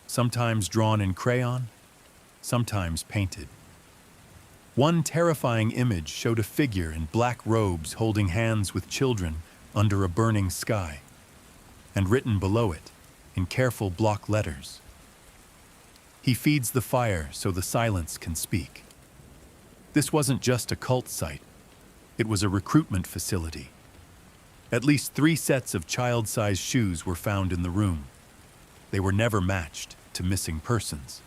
Sometimes drawn in crayon, sometimes painted. One terrifying image showed a figure in black robes holding hands with children under a burning sky, and written below it, in careful block letters, "He feeds the fire so the silence can speak." This wasn't just a cult site, it was a recruitment facility. At least 3 sets of child-sized shoes were found in the room. They were never matched to missing persons.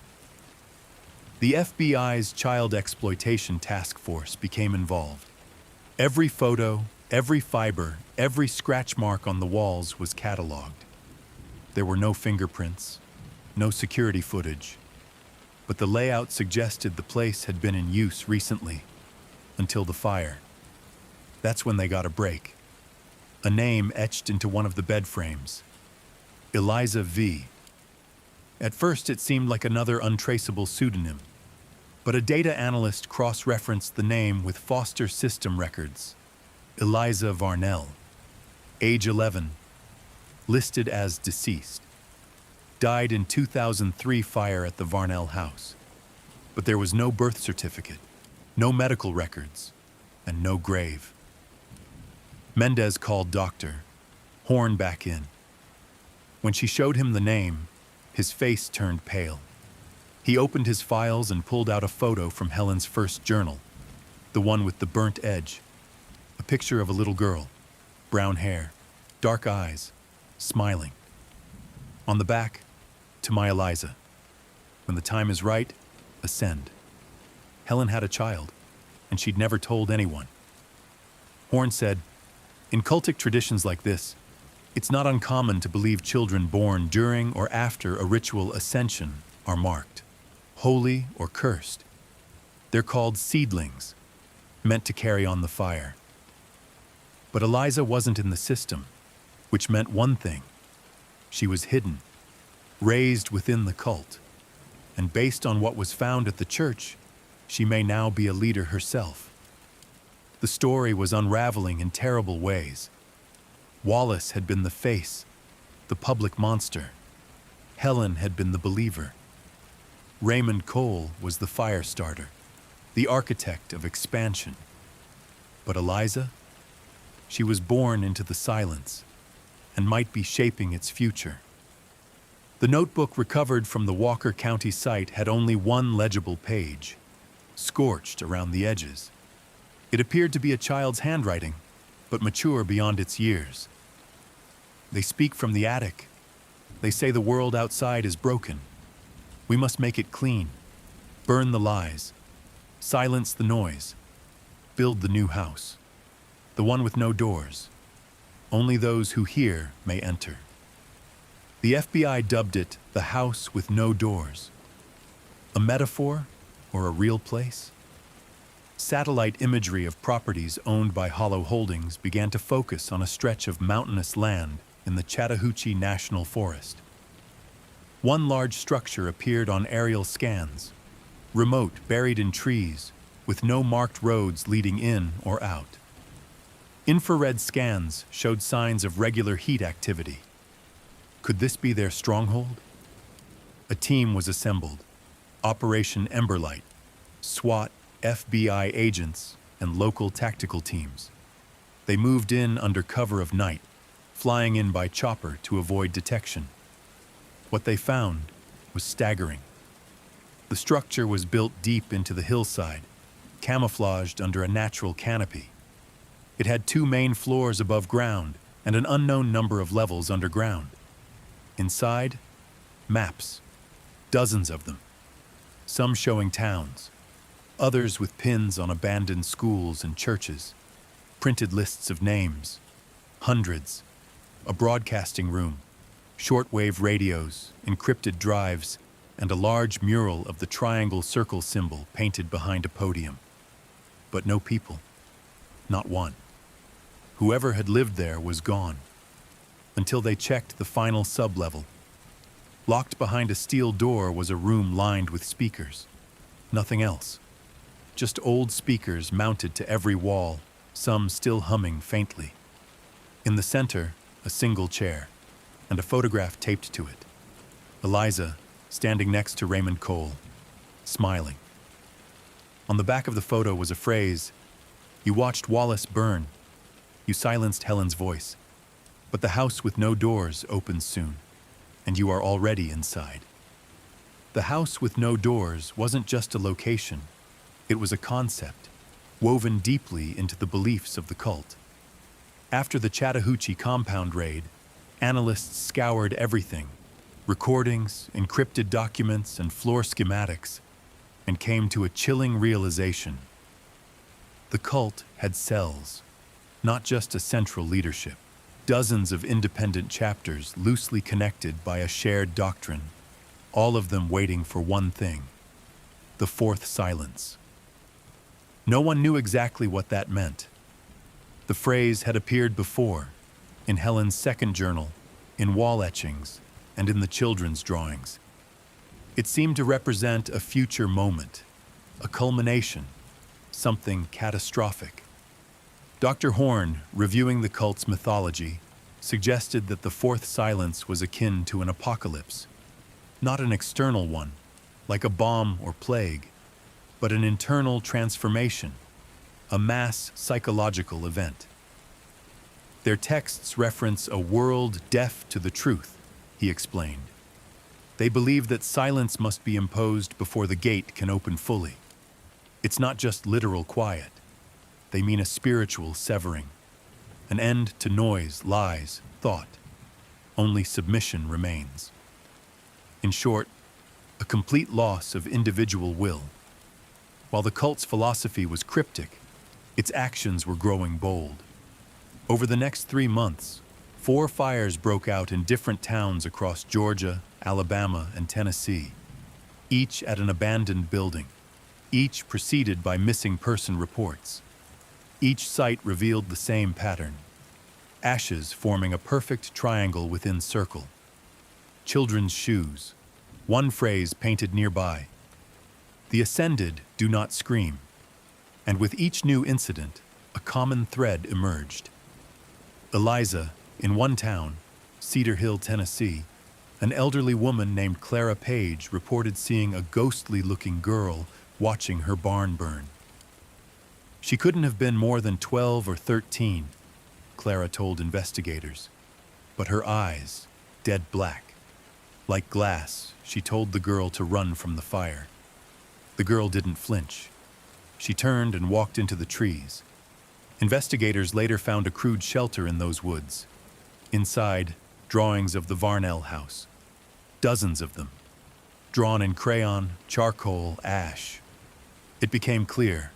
The FBI's Child Exploitation Task Force became involved. Every photo, every fiber, every scratch mark on the walls was cataloged. There were no fingerprints, no security footage, but the layout suggested the place had been in use recently, until the fire. That's when they got a break. A name etched into one of the bed frames. Eliza V. At first it seemed like another untraceable pseudonym, but a data analyst cross-referenced the name with Foster system records. Eliza Varnell, age 11, listed as deceased. Died in 2003 fire at the Varnell house. But there was no birth certificate, no medical records, and no grave. Mendez called Dr. Horn back in. When she showed him the name, his face turned pale. He opened his files and pulled out a photo from Helen's first journal, the one with the burnt edge. A picture of a little girl, brown hair, dark eyes, smiling. On the back, "To my Eliza. When the time is right, ascend." Helen had a child, and she'd never told anyone. Horn said, "In cultic traditions like this, it's not uncommon to believe children born during or after a ritual ascension are marked, holy or cursed. They're called seedlings, meant to carry on the fire." But Eliza wasn't in the system, which meant one thing. She was hidden, raised within the cult, and based on what was found at the church, she may now be a leader herself. The story was unraveling in terrible ways. Wallace had been the face, the public monster. Helen had been the believer. Raymond Cole was the fire starter, the architect of expansion. But Eliza? She was born into the silence and might be shaping its future. The notebook recovered from the Walker County site had only one legible page, scorched around the edges. It appeared to be a child's handwriting, but mature beyond its years. "They speak from the attic. They say the world outside is broken. We must make it clean, burn the lies, silence the noise, build the new house, the one with no doors. Only those who hear may enter." The FBI dubbed it the house with no doors. A metaphor or a real place? Satellite imagery of properties owned by Hollow Holdings began to focus on a stretch of mountainous land in the Chattahoochee National Forest. One large structure appeared on aerial scans, remote, buried in trees, with no marked roads leading in or out. Infrared scans showed signs of regular heat activity. Could this be their stronghold? A team was assembled. Operation Emberlight, SWAT, FBI agents, and local tactical teams. They moved in under cover of night, flying in by chopper to avoid detection. What they found was staggering. The structure was built deep into the hillside, camouflaged under a natural canopy. It had 2 main floors above ground and an unknown number of levels underground. Inside, maps, dozens of them, some showing towns, others with pins on abandoned schools and churches, printed lists of names, hundreds, a broadcasting room, shortwave radios, encrypted drives, and a large mural of the triangle circle symbol painted behind a podium. But no people, not one. Whoever had lived there was gone, until they checked the final sublevel. Locked behind a steel door was a room lined with speakers. Nothing else. Just old speakers mounted to every wall, some still humming faintly. In the center, a single chair, and a photograph taped to it. Eliza, standing next to Raymond Cole, smiling. On the back of the photo was a phrase, "You watched Wallace burn. You silenced Helen's voice. But the house with no doors opens soon, and you are already inside." The house with no doors wasn't just a location. It was a concept, woven deeply into the beliefs of the cult. After the Chattahoochee compound raid, analysts scoured everything, recordings, encrypted documents, and floor schematics, and came to a chilling realization. The cult had cells, not just a central leadership. Dozens of independent chapters loosely connected by a shared doctrine, all of them waiting for one thing: the fourth silence. No one knew exactly what that meant. The phrase had appeared before, in Helen's second journal, in wall etchings, and in the children's drawings. It seemed to represent a future moment, a culmination, something catastrophic. Dr. Horn, reviewing the cult's mythology, suggested that the fourth silence was akin to an apocalypse, not an external one, like a bomb or plague, but an internal transformation, a mass psychological event. Their texts reference a world deaf to the truth, he explained. They believe that silence must be imposed before the gate can open fully. It's not just literal quiet. They mean a spiritual severing, an end to noise, lies, thought. Only submission remains. In short, a complete loss of individual will. While the cult's philosophy was cryptic, its actions were growing bold. Over the next 3 months, 4 fires broke out in different towns across Georgia, Alabama, and Tennessee, each at an abandoned building, each preceded by missing person reports. Each site revealed the same pattern: ashes forming a perfect triangle within circle. Children's shoes, one phrase painted nearby: "The ascended do not scream." And with each new incident, a common thread emerged. Eliza, in one town, Cedar Hill, Tennessee, an elderly woman named Clara Page reported seeing a ghostly-looking girl watching her barn burn. She couldn't have been more than 12 or 13, Clara told investigators, but her eyes, dead black. Like glass, she told the girl to run from the fire. The girl didn't flinch. She turned and walked into the trees. Investigators later found a crude shelter in those woods. Inside, drawings of the Varnell house. Dozens of them. Drawn in crayon, charcoal, ash. It became clear.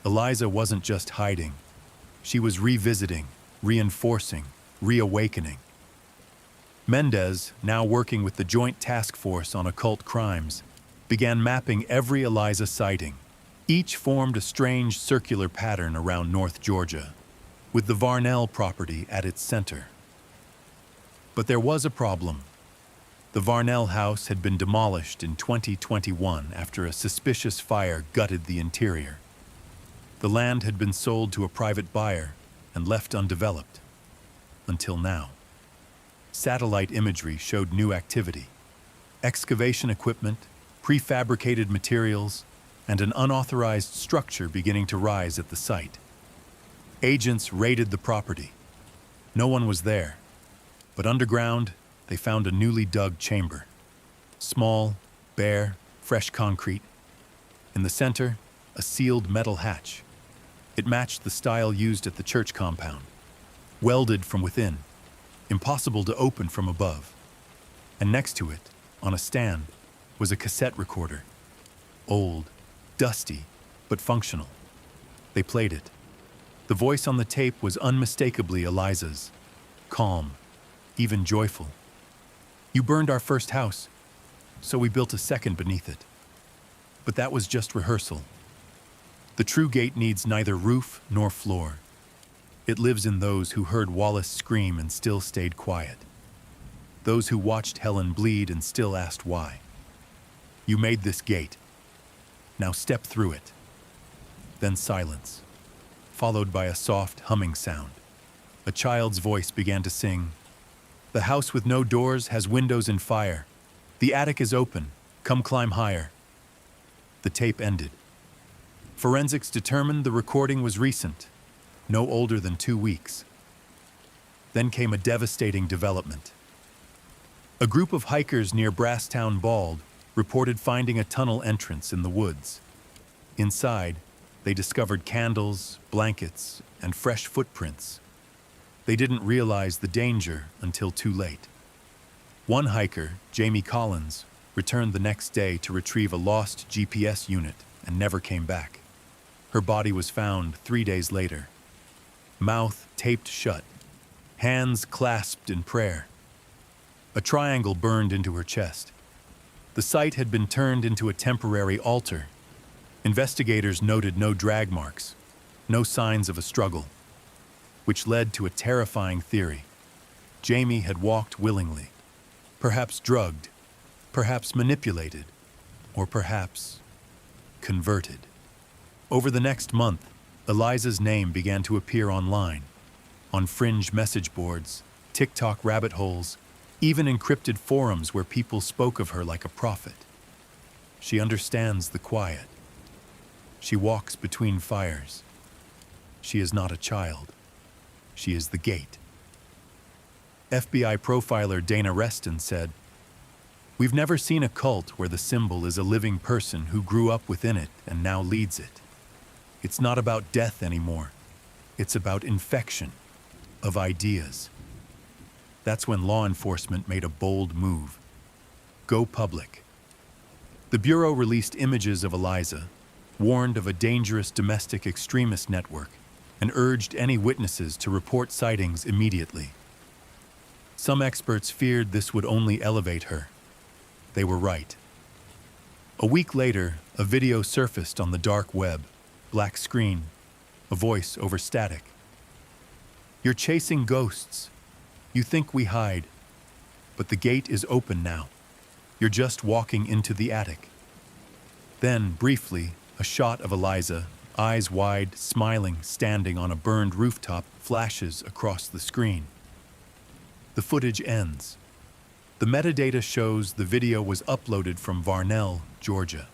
Eliza wasn't just hiding. She was revisiting, reinforcing, reawakening. Mendez, now working with the Joint Task Force on Occult Crimes, began mapping every Eliza sighting. Each formed a strange circular pattern around North Georgia, with the Varnell property at its center. But there was a problem. The Varnell house had been demolished in 2021 after a suspicious fire gutted the interior. The land had been sold to a private buyer and left undeveloped. Until now. Satellite imagery showed new activity. Excavation equipment, prefabricated materials, and an unauthorized structure beginning to rise at the site. Agents raided the property. No one was there, but underground, they found a newly dug chamber. Small, bare, fresh concrete. In the center, a sealed metal hatch. It matched the style used at the church compound. Welded from within, impossible to open from above. And next to it, on a stand, was a cassette recorder. Old, dusty, but functional. They played it. The voice on the tape was unmistakably Eliza's. Calm, even joyful. "You burned our first house, so we built a second beneath it." But that was just rehearsal. The true gate needs neither roof nor floor. It lives in those who heard Wallace scream and still stayed quiet. Those who watched Helen bleed and still asked why. "You made this gate. Now step through it." Then silence, followed by a soft humming sound. A child's voice began to sing. "The house with no doors has windows and fire. The attic is open. Come climb higher." The tape ended. Forensics determined the recording was recent, no older than 2 weeks. Then came a devastating development. A group of hikers near Brasstown Bald reported finding a tunnel entrance in the woods. Inside, they discovered candles, blankets, and fresh footprints. They didn't realize the danger until too late. One hiker, Jamie Collins, returned the next day to retrieve a lost GPS unit and never came back. Her body was found 3 days later. Mouth taped shut, hands clasped in prayer. A triangle burned into her chest. The site had been turned into a temporary altar. Investigators noted no drag marks, no signs of a struggle, which led to a terrifying theory. Jamie had walked willingly, perhaps drugged, perhaps manipulated, or perhaps converted. Over the next month, Eliza's name began to appear online, on fringe message boards, TikTok rabbit holes, even encrypted forums where people spoke of her like a prophet. She understands the quiet. She walks between fires. She is not a child. She is the gate. FBI profiler Dana Reston said, "We've never seen a cult where the symbol is a living person who grew up within it and now leads it. It's not about death anymore. It's about infection of ideas." That's when law enforcement made a bold move. Go public. The Bureau released images of Eliza, warned of a dangerous domestic extremist network, and urged any witnesses to report sightings immediately. Some experts feared this would only elevate her. They were right. A week later, a video surfaced on the dark web, black screen, a voice over static. "You're chasing ghosts. You think we hide, but the gate is open now. You're just walking into the attic." Then, briefly, a shot of Eliza, eyes wide, smiling, standing on a burned rooftop, flashes across the screen. The footage ends. The metadata shows the video was uploaded from Varnell, Georgia.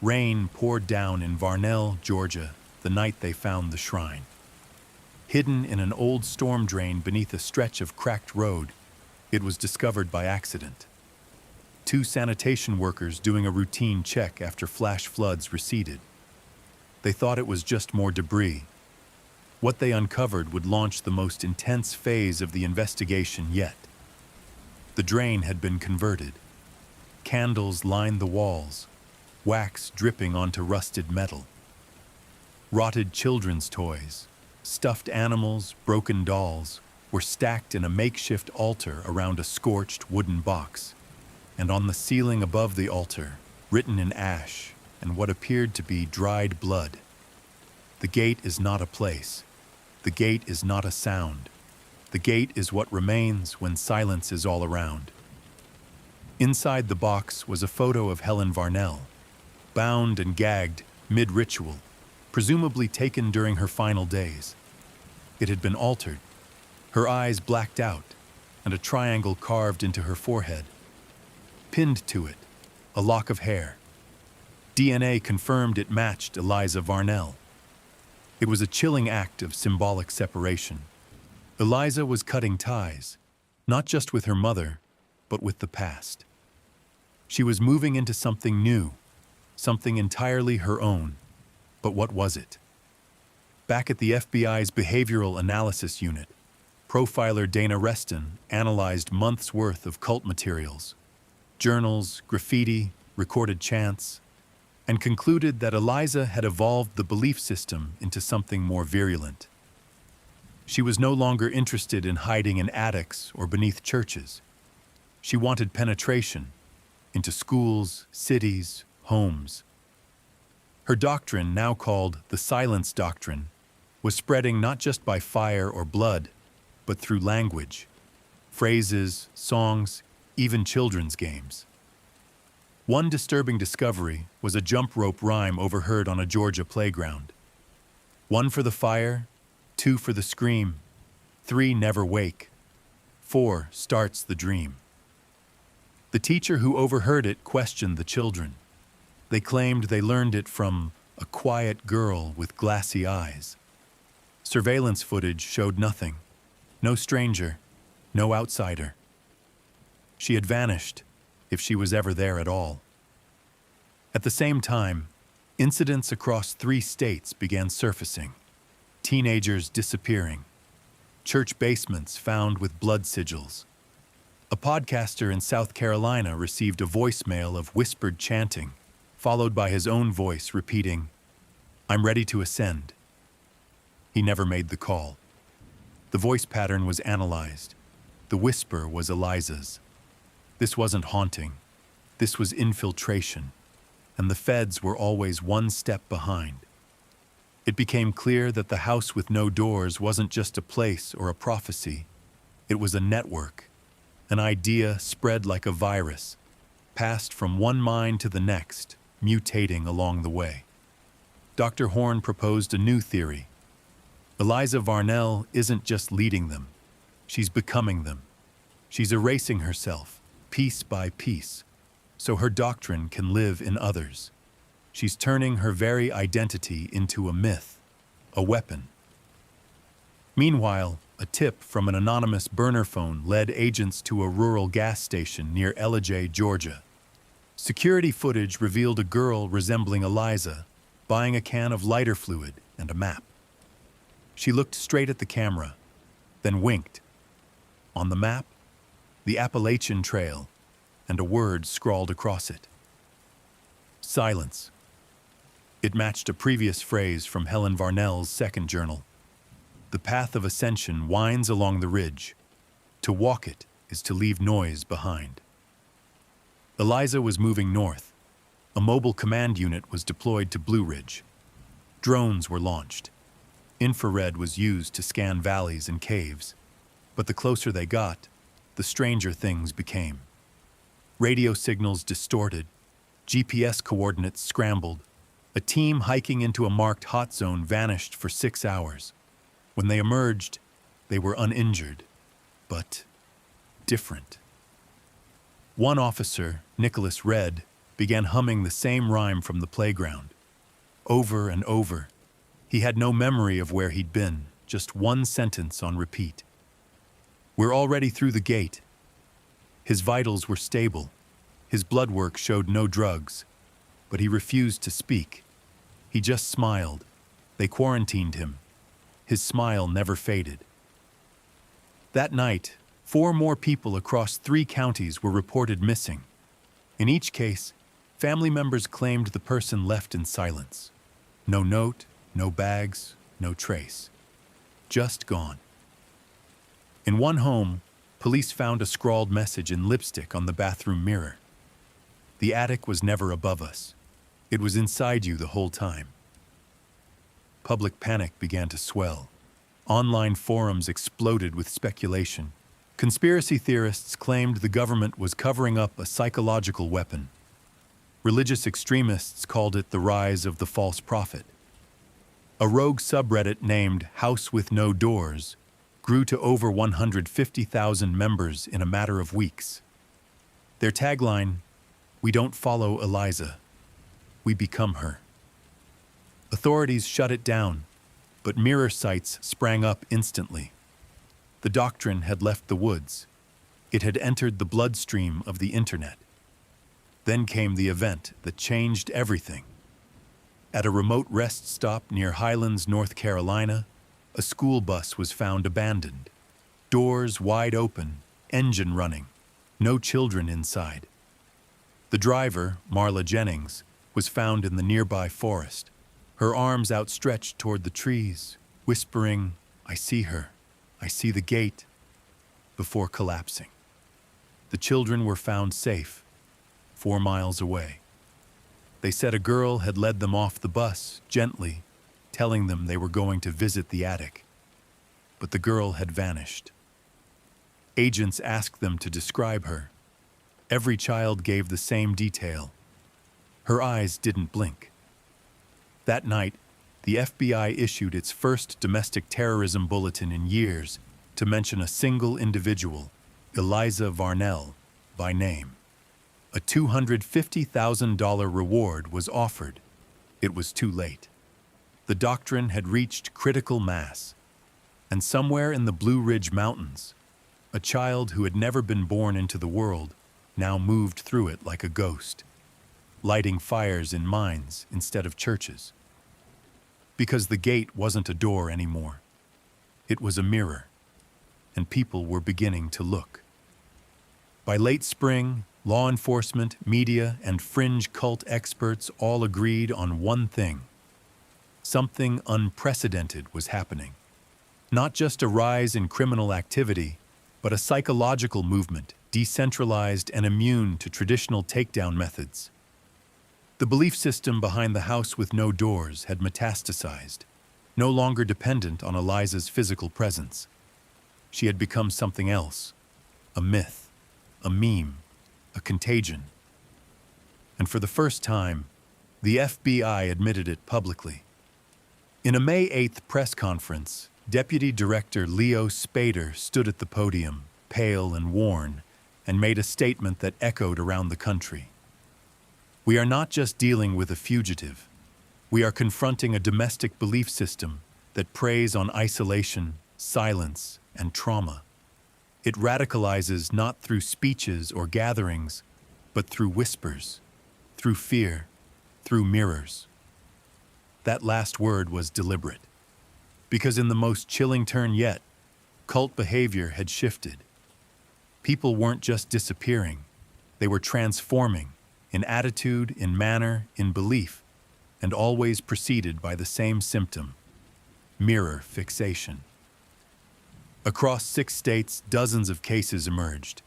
Rain poured down in Varnell, Georgia, the night they found the shrine. Hidden in an old storm drain beneath a stretch of cracked road, it was discovered by accident. 2 sanitation workers doing a routine check after flash floods receded. They thought it was just more debris. What they uncovered would launch the most intense phase of the investigation yet. The drain had been converted. Candles lined the walls, wax dripping onto rusted metal. Rotted children's toys, stuffed animals, broken dolls, were stacked in a makeshift altar around a scorched wooden box. And on the ceiling above the altar, written in ash and what appeared to be dried blood, "The gate is not a place. The gate is not a sound. The gate is what remains when silence is all around." Inside the box was a photo of Helen Varnell, bound and gagged mid-ritual, presumably taken during her final days. It had been altered, her eyes blacked out, and a triangle carved into her forehead. Pinned to it, a lock of hair. DNA confirmed it matched Eliza Varnell. It was a chilling act of symbolic separation. Eliza was cutting ties, not just with her mother, but with the past. She was moving into something new, something entirely her own. But what was it? Back at the FBI's Behavioral Analysis Unit, profiler Dana Reston analyzed months' worth of cult materials, journals, graffiti, recorded chants, and concluded that Eliza had evolved the belief system into something more virulent. She was no longer interested in hiding in attics or beneath churches. She wanted penetration into schools, cities, homes. Her doctrine, now called the Silence Doctrine, was spreading not just by fire or blood, but through language, phrases, songs, even children's games. One disturbing discovery was a jump rope rhyme overheard on a Georgia playground. 1 for the fire, 2 for the scream, 3 never wake, 4 starts the dream. The teacher who overheard it questioned the children. They claimed they learned it from a quiet girl with glassy eyes. Surveillance footage showed nothing. No stranger, no outsider. She had vanished, if she was ever there at all. At the same time, incidents across 3 states began surfacing. Teenagers disappearing. Church basements found with blood sigils. A podcaster in South Carolina received a voicemail of whispered chanting, followed by his own voice repeating, "I'm ready to ascend." He never made the call. The voice pattern was analyzed. The whisper was Eliza's. This wasn't haunting. This was infiltration. And the feds were always one step behind. It became clear that the house with no doors wasn't just a place or a prophecy. It was a network, an idea spread like a virus, passed from one mind to the next, mutating along the way. Dr. Horn proposed a new theory. Eliza Varnell isn't just leading them. She's becoming them. She's erasing herself, piece by piece, so her doctrine can live in others. She's turning her very identity into a myth, a weapon. Meanwhile, a tip from an anonymous burner phone led agents to a rural gas station near Ellijay, Georgia. Security footage revealed a girl resembling Eliza, buying a can of lighter fluid and a map. She looked straight at the camera, then winked. On the map, the Appalachian Trail, and a word scrawled across it. Silence. It matched a previous phrase from Helen Varnell's second journal. The path of ascension winds along the ridge. To walk it is to leave noise behind. Eliza was moving north. A mobile command unit was deployed to Blue Ridge. Drones were launched. Infrared was used to scan valleys and caves. But the closer they got, the stranger things became. Radio signals distorted. GPS coordinates scrambled. A team hiking into a marked hot zone vanished for 6 hours. When they emerged, they were uninjured, but different. One officer, Nicholas Red, began humming the same rhyme from the playground. Over and over. He had no memory of where he'd been, just one sentence on repeat. "We're already through the gate." His vitals were stable. His blood work showed no drugs, but he refused to speak. He just smiled. They quarantined him. His smile never faded. That night, 4 more people across 3 counties were reported missing. In each case, family members claimed the person left in silence. No note, no bags, no trace. Just gone. In one home, police found a scrawled message in lipstick on the bathroom mirror. "The attic was never above us. It was inside you the whole time." Public panic began to swell. Online forums exploded with speculation. Conspiracy theorists claimed the government was covering up a psychological weapon. Religious extremists called it the rise of the false prophet. A rogue subreddit named House with No Doors grew to over 150,000 members in a matter of weeks. Their tagline, "We don't follow Eliza, we become her." Authorities shut it down, but mirror sites sprang up instantly. The doctrine had left the woods. It had entered the bloodstream of the internet. Then came the event that changed everything. At a remote rest stop near Highlands, North Carolina, a school bus was found abandoned. Doors wide open, engine running, no children inside. The driver, Marla Jennings, was found in the nearby forest, her arms outstretched toward the trees, whispering, "I see her, I see the gate," before collapsing. The children were found safe, 4 miles away. They said a girl had led them off the bus, gently, telling them they were going to visit the attic. But the girl had vanished. Agents asked them to describe her. Every child gave the same detail. Her eyes didn't blink. That night, the FBI issued its first domestic terrorism bulletin in years to mention a single individual, Eliza Varnell, by name. A $250,000 reward was offered. It was too late. The doctrine had reached critical mass, and somewhere in the Blue Ridge Mountains, a child who had never been born into the world now moved through it like a ghost, lighting fires in mines instead of churches. Because the gate wasn't a door anymore. It was a mirror, and people were beginning to look. By late spring, law enforcement, media, and fringe cult experts all agreed on one thing. Something unprecedented was happening. Not just a rise in criminal activity, but a psychological movement, decentralized and immune to traditional takedown methods. The belief system behind the house with no doors had metastasized, no longer dependent on Eliza's physical presence. She had become something else, a myth, a meme, a contagion. And for the first time, the FBI admitted it publicly. In a May 8th press conference, Deputy Director Leo Spader stood at the podium, pale and worn, and made a statement that echoed around the country. "We are not just dealing with a fugitive. We are confronting a domestic belief system that preys on isolation, silence, and trauma. It radicalizes not through speeches or gatherings, but through whispers, through fear, through mirrors." That last word was deliberate, because in the most chilling turn yet, cult behavior had shifted. People weren't just disappearing, they were transforming in attitude, in manner, in belief, and always preceded by the same symptom: mirror fixation. Across 6 states, dozens of cases emerged.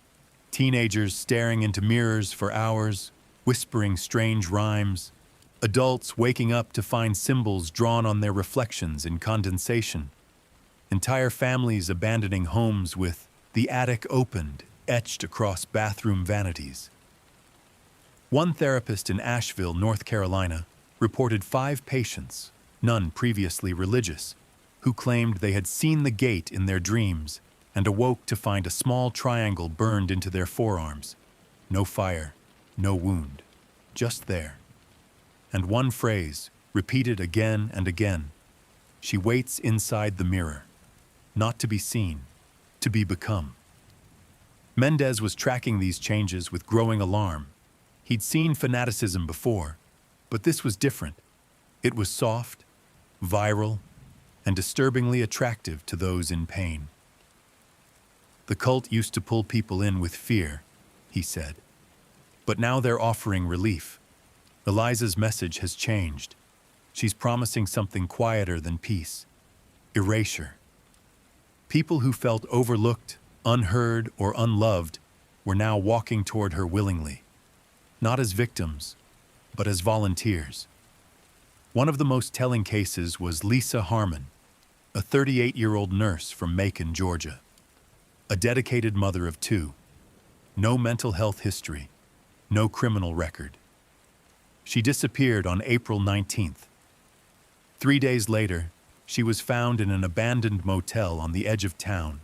Teenagers staring into mirrors for hours, whispering strange rhymes. Adults waking up to find symbols drawn on their reflections in condensation. Entire families abandoning homes with "the attic opened" etched across bathroom vanities. One therapist in Asheville, North Carolina, reported 5 patients, none previously religious, who claimed they had seen the gate in their dreams and awoke to find a small triangle burned into their forearms. No fire, no wound, just there. And one phrase, repeated again and again: "She waits inside the mirror, not to be seen, to be become." Mendez was tracking these changes with growing alarm. He'd seen fanaticism before, but this was different. It was soft, viral, and disturbingly attractive to those in pain. "The cult used to pull people in with fear," he said. "But now they're offering relief. Eliza's message has changed. She's promising something quieter than peace: erasure." People who felt overlooked, unheard, or unloved were now walking toward her willingly, not as victims, but as volunteers. One of the most telling cases was Lisa Harmon, a 38-year-old nurse from Macon, Georgia. A dedicated mother of 2. No mental health history, no criminal record. She disappeared on April 19th. 3 days later, she was found in an abandoned motel on the edge of town,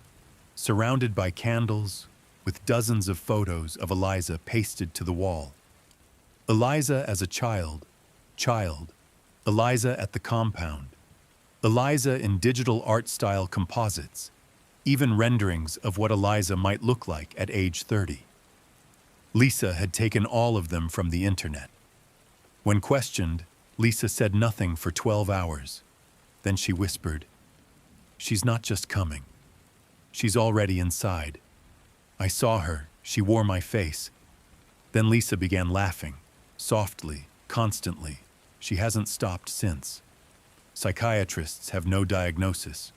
surrounded by candles, with dozens of photos of Eliza pasted to the wall. Eliza as a child, Eliza at the compound, Eliza in digital art-style composites, even renderings of what Eliza might look like at age 30. Lisa had taken all of them from the internet. When questioned, Lisa said nothing for 12 hours. Then she whispered, "She's not just coming. She's already inside. I saw her, she wore my face." Then Lisa began laughing, softly, constantly. She hasn't stopped since. Psychiatrists have no diagnosis.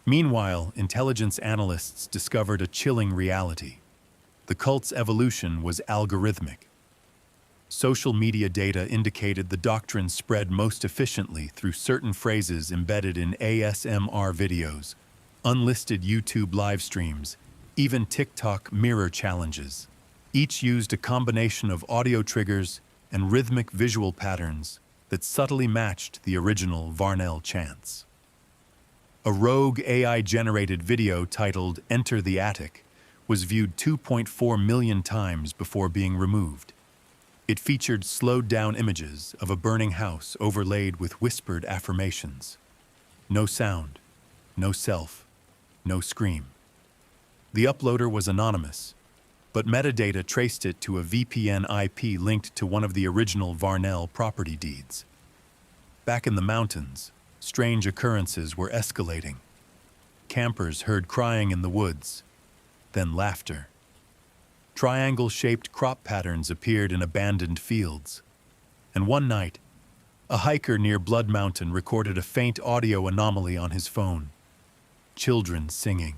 Meanwhile, intelligence analysts discovered a chilling reality. The cult's evolution was algorithmic. Social media data indicated the doctrine spread most efficiently through certain phrases embedded in ASMR videos, unlisted YouTube live streams, even TikTok mirror challenges. Each used a combination of audio triggers and rhythmic visual patterns that subtly matched the original Varnell chants. A rogue AI-generated video titled "Enter the Attic" was viewed 2.4 million times before being removed. It featured slowed-down images of a burning house overlaid with whispered affirmations. No sound, no self, no scream. The uploader was anonymous, but metadata traced it to a VPN IP linked to one of the original Varnell property deeds. Back in the mountains, strange occurrences were escalating. Campers heard crying in the woods, then laughter. Triangle-shaped crop patterns appeared in abandoned fields. And one night, a hiker near Blood Mountain recorded a faint audio anomaly on his phone. Children singing.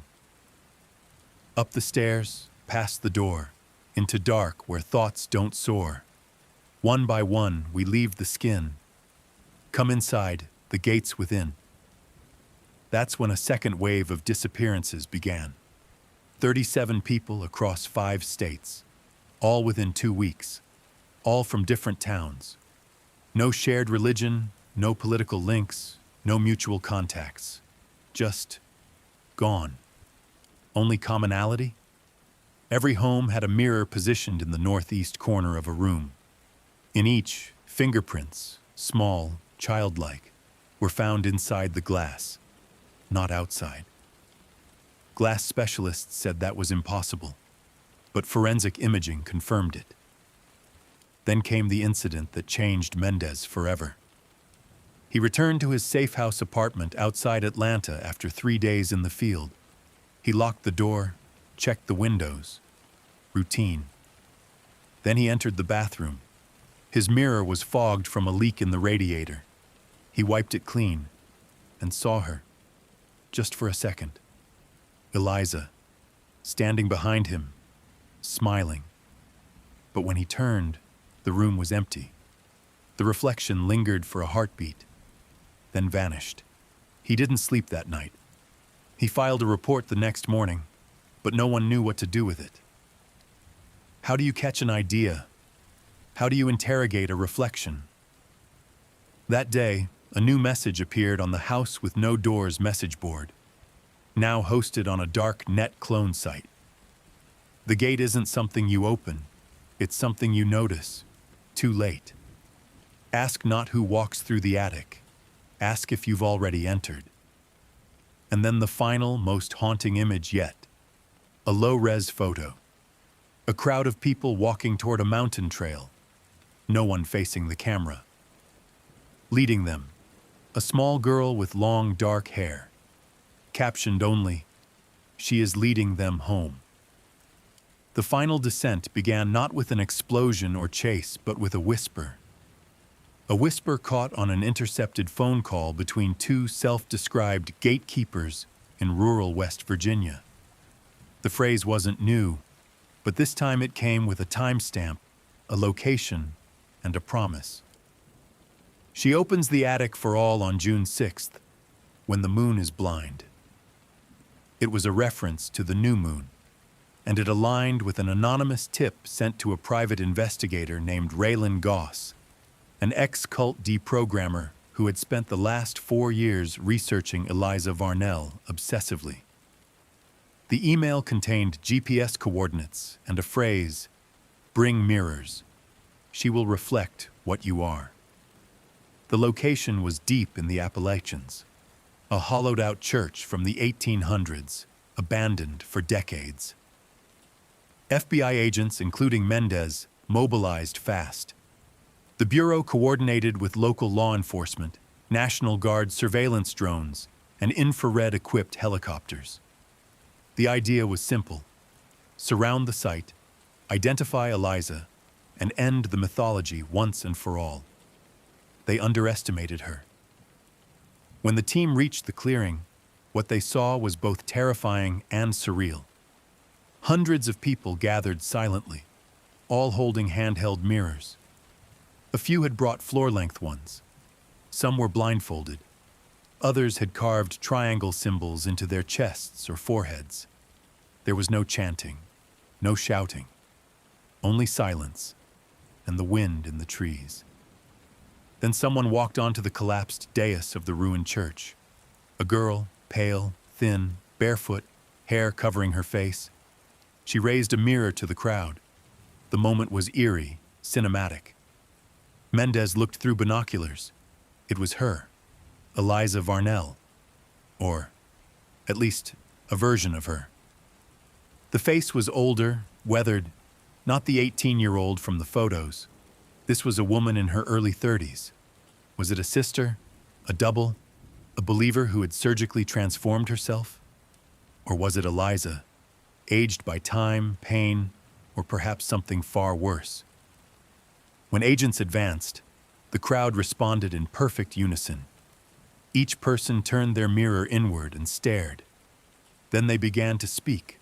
Up the stairs, past the door, into dark where thoughts don't soar. One by one, we leave the skin. Come inside, the gates within. That's when a second wave of disappearances began. 37 people across 5 states, all within 2 weeks, all from different towns. No shared religion, no political links, no mutual contacts. Just gone. Only commonality? Every home had a mirror positioned in the northeast corner of a room. In each, fingerprints, small, childlike, were found inside the glass, not outside. Glass specialists said that was impossible, but forensic imaging confirmed it. Then came the incident that changed Mendez forever. He returned to his safe house apartment outside Atlanta after 3 days in the field. He locked the door, checked the windows. Routine. Then he entered the bathroom. His mirror was fogged from a leak in the radiator. He wiped it clean and saw her, just for a second. Eliza, standing behind him, smiling. But when he turned, the room was empty. The reflection lingered for a heartbeat, then vanished. He didn't sleep that night. He filed a report the next morning, but no one knew what to do with it. How do you catch an idea? How do you interrogate a reflection? That day, a new message appeared on the House with No Doors message board, now hosted on a dark net clone site. The gate isn't something you open, it's something you notice, too late. Ask not who walks through the attic, ask if you've already entered. And then the final, most haunting image yet, a low-res photo. A crowd of people walking toward a mountain trail, no one facing the camera. Leading them, a small girl with long dark hair. Captioned only, "She is leading them home." The final descent began not with an explosion or chase, but with a whisper. A whisper caught on an intercepted phone call between 2 self-described gatekeepers in rural West Virginia. The phrase wasn't new, but this time it came with a timestamp, a location, and a promise. She opens the attic for all on June 6th, when the moon is blind. It was a reference to the new moon, and it aligned with an anonymous tip sent to a private investigator named Raylan Goss, an ex-cult deprogrammer who had spent the last 4 years researching Eliza Varnell obsessively. The email contained GPS coordinates and a phrase, "Bring mirrors. She will reflect what you are." The location was deep in the Appalachians, a hollowed-out church from the 1800s, abandoned for decades. FBI agents, including Mendez, mobilized fast. The Bureau coordinated with local law enforcement, National Guard surveillance drones, and infrared-equipped helicopters. The idea was simple: surround the site, identify Eliza, and end the mythology once and for all. They underestimated her. When the team reached the clearing, what they saw was both terrifying and surreal. Hundreds of people gathered silently, all holding handheld mirrors. A few had brought floor-length ones. Some were blindfolded. Others had carved triangle symbols into their chests or foreheads. There was no chanting, no shouting, only silence and the wind in the trees. Then someone walked onto the collapsed dais of the ruined church. A girl, pale, thin, barefoot, hair covering her face. She raised a mirror to the crowd. The moment was eerie, cinematic. Mendez looked through binoculars. It was her, Eliza Varnell, or at least a version of her. The face was older, weathered, not the 18-year-old from the photos. This was a woman in her early 30s. Was it a sister, a double, a believer who had surgically transformed herself? Or was it Eliza, aged by time, pain, or perhaps something far worse? When agents advanced, the crowd responded in perfect unison. Each person turned their mirror inward and stared. Then they began to speak,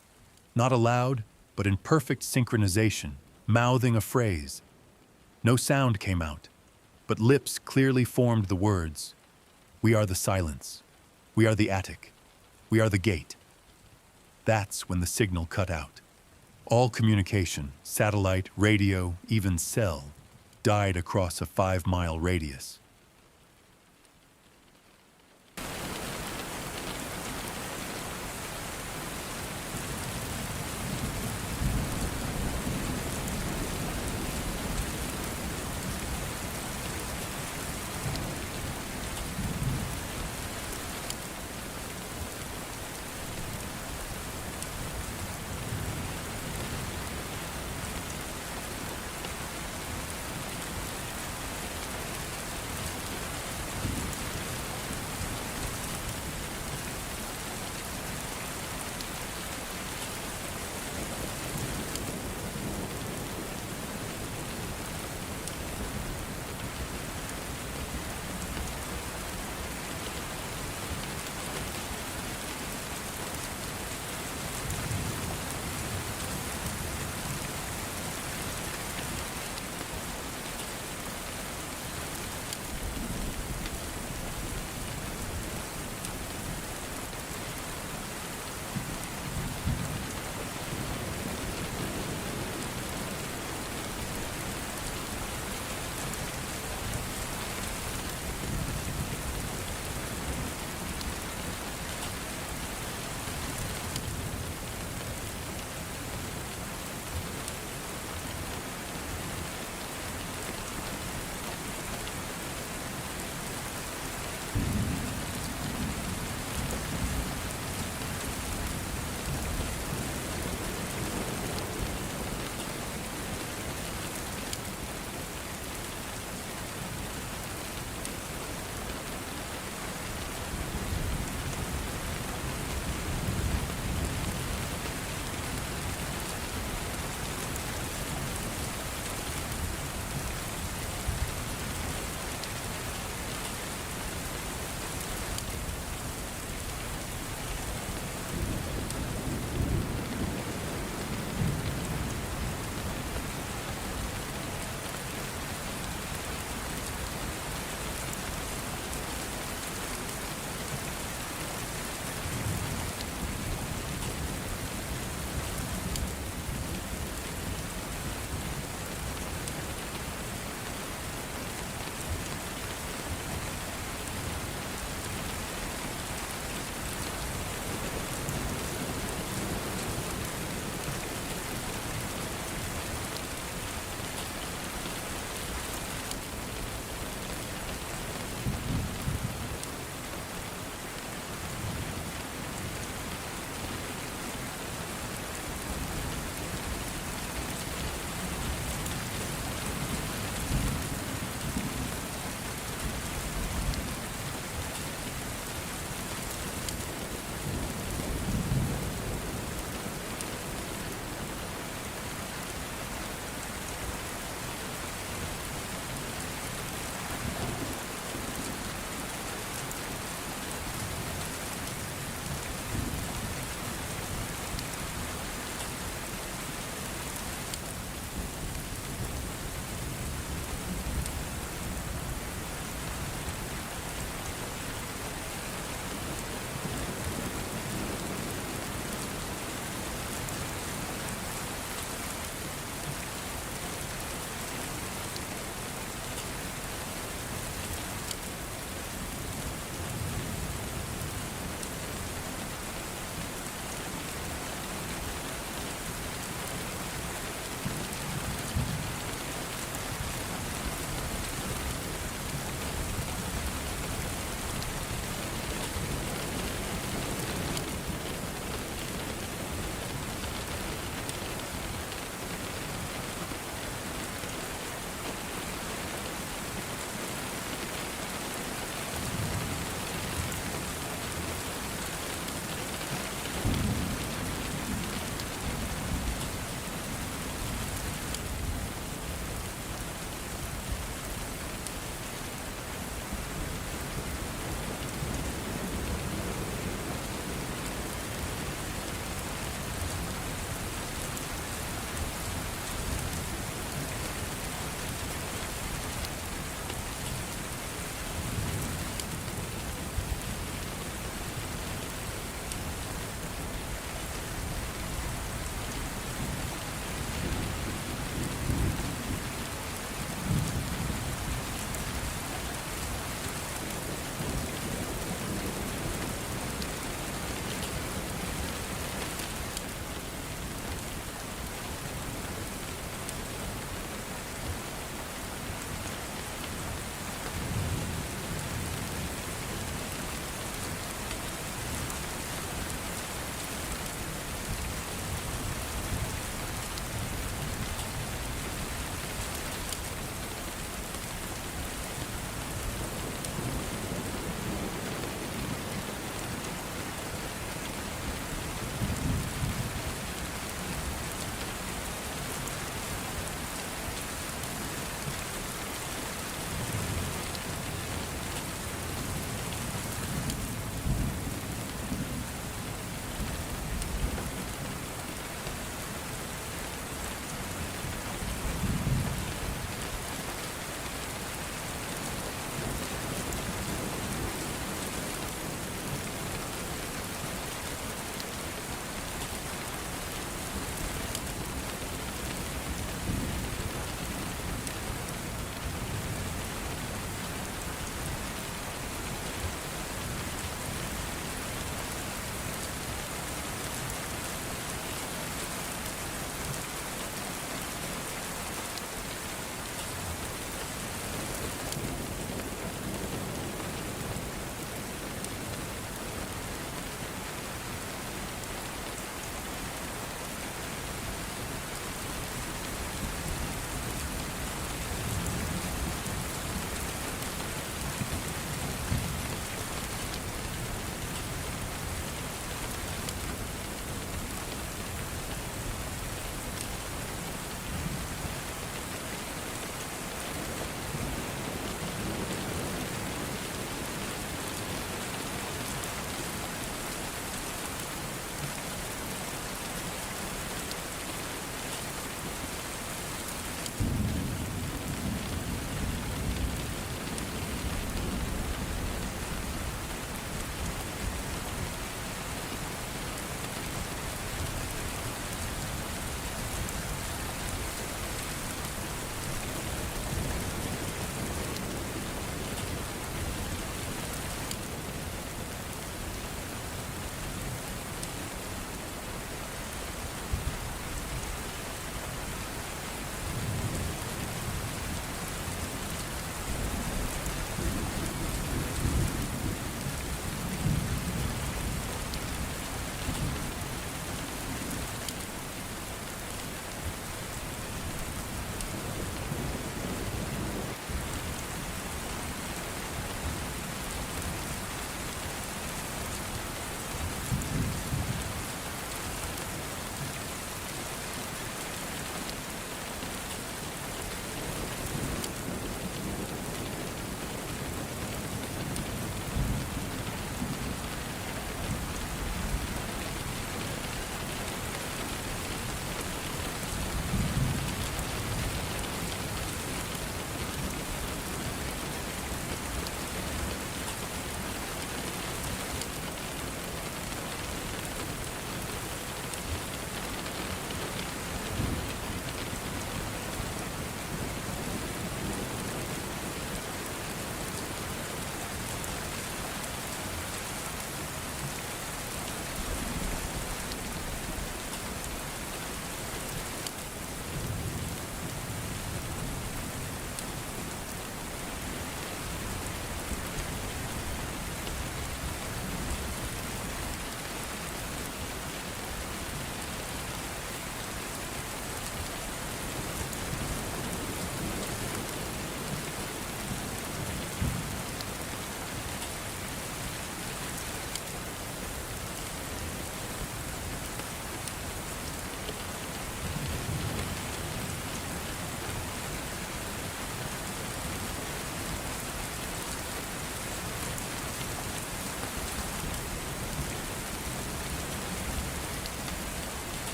not aloud, but in perfect synchronization, mouthing a phrase. No sound came out, but lips clearly formed the words, "We are the silence. We are the attic. We are the gate." That's when the signal cut out. All communication, satellite, radio, even cell, died across a 5-mile radius.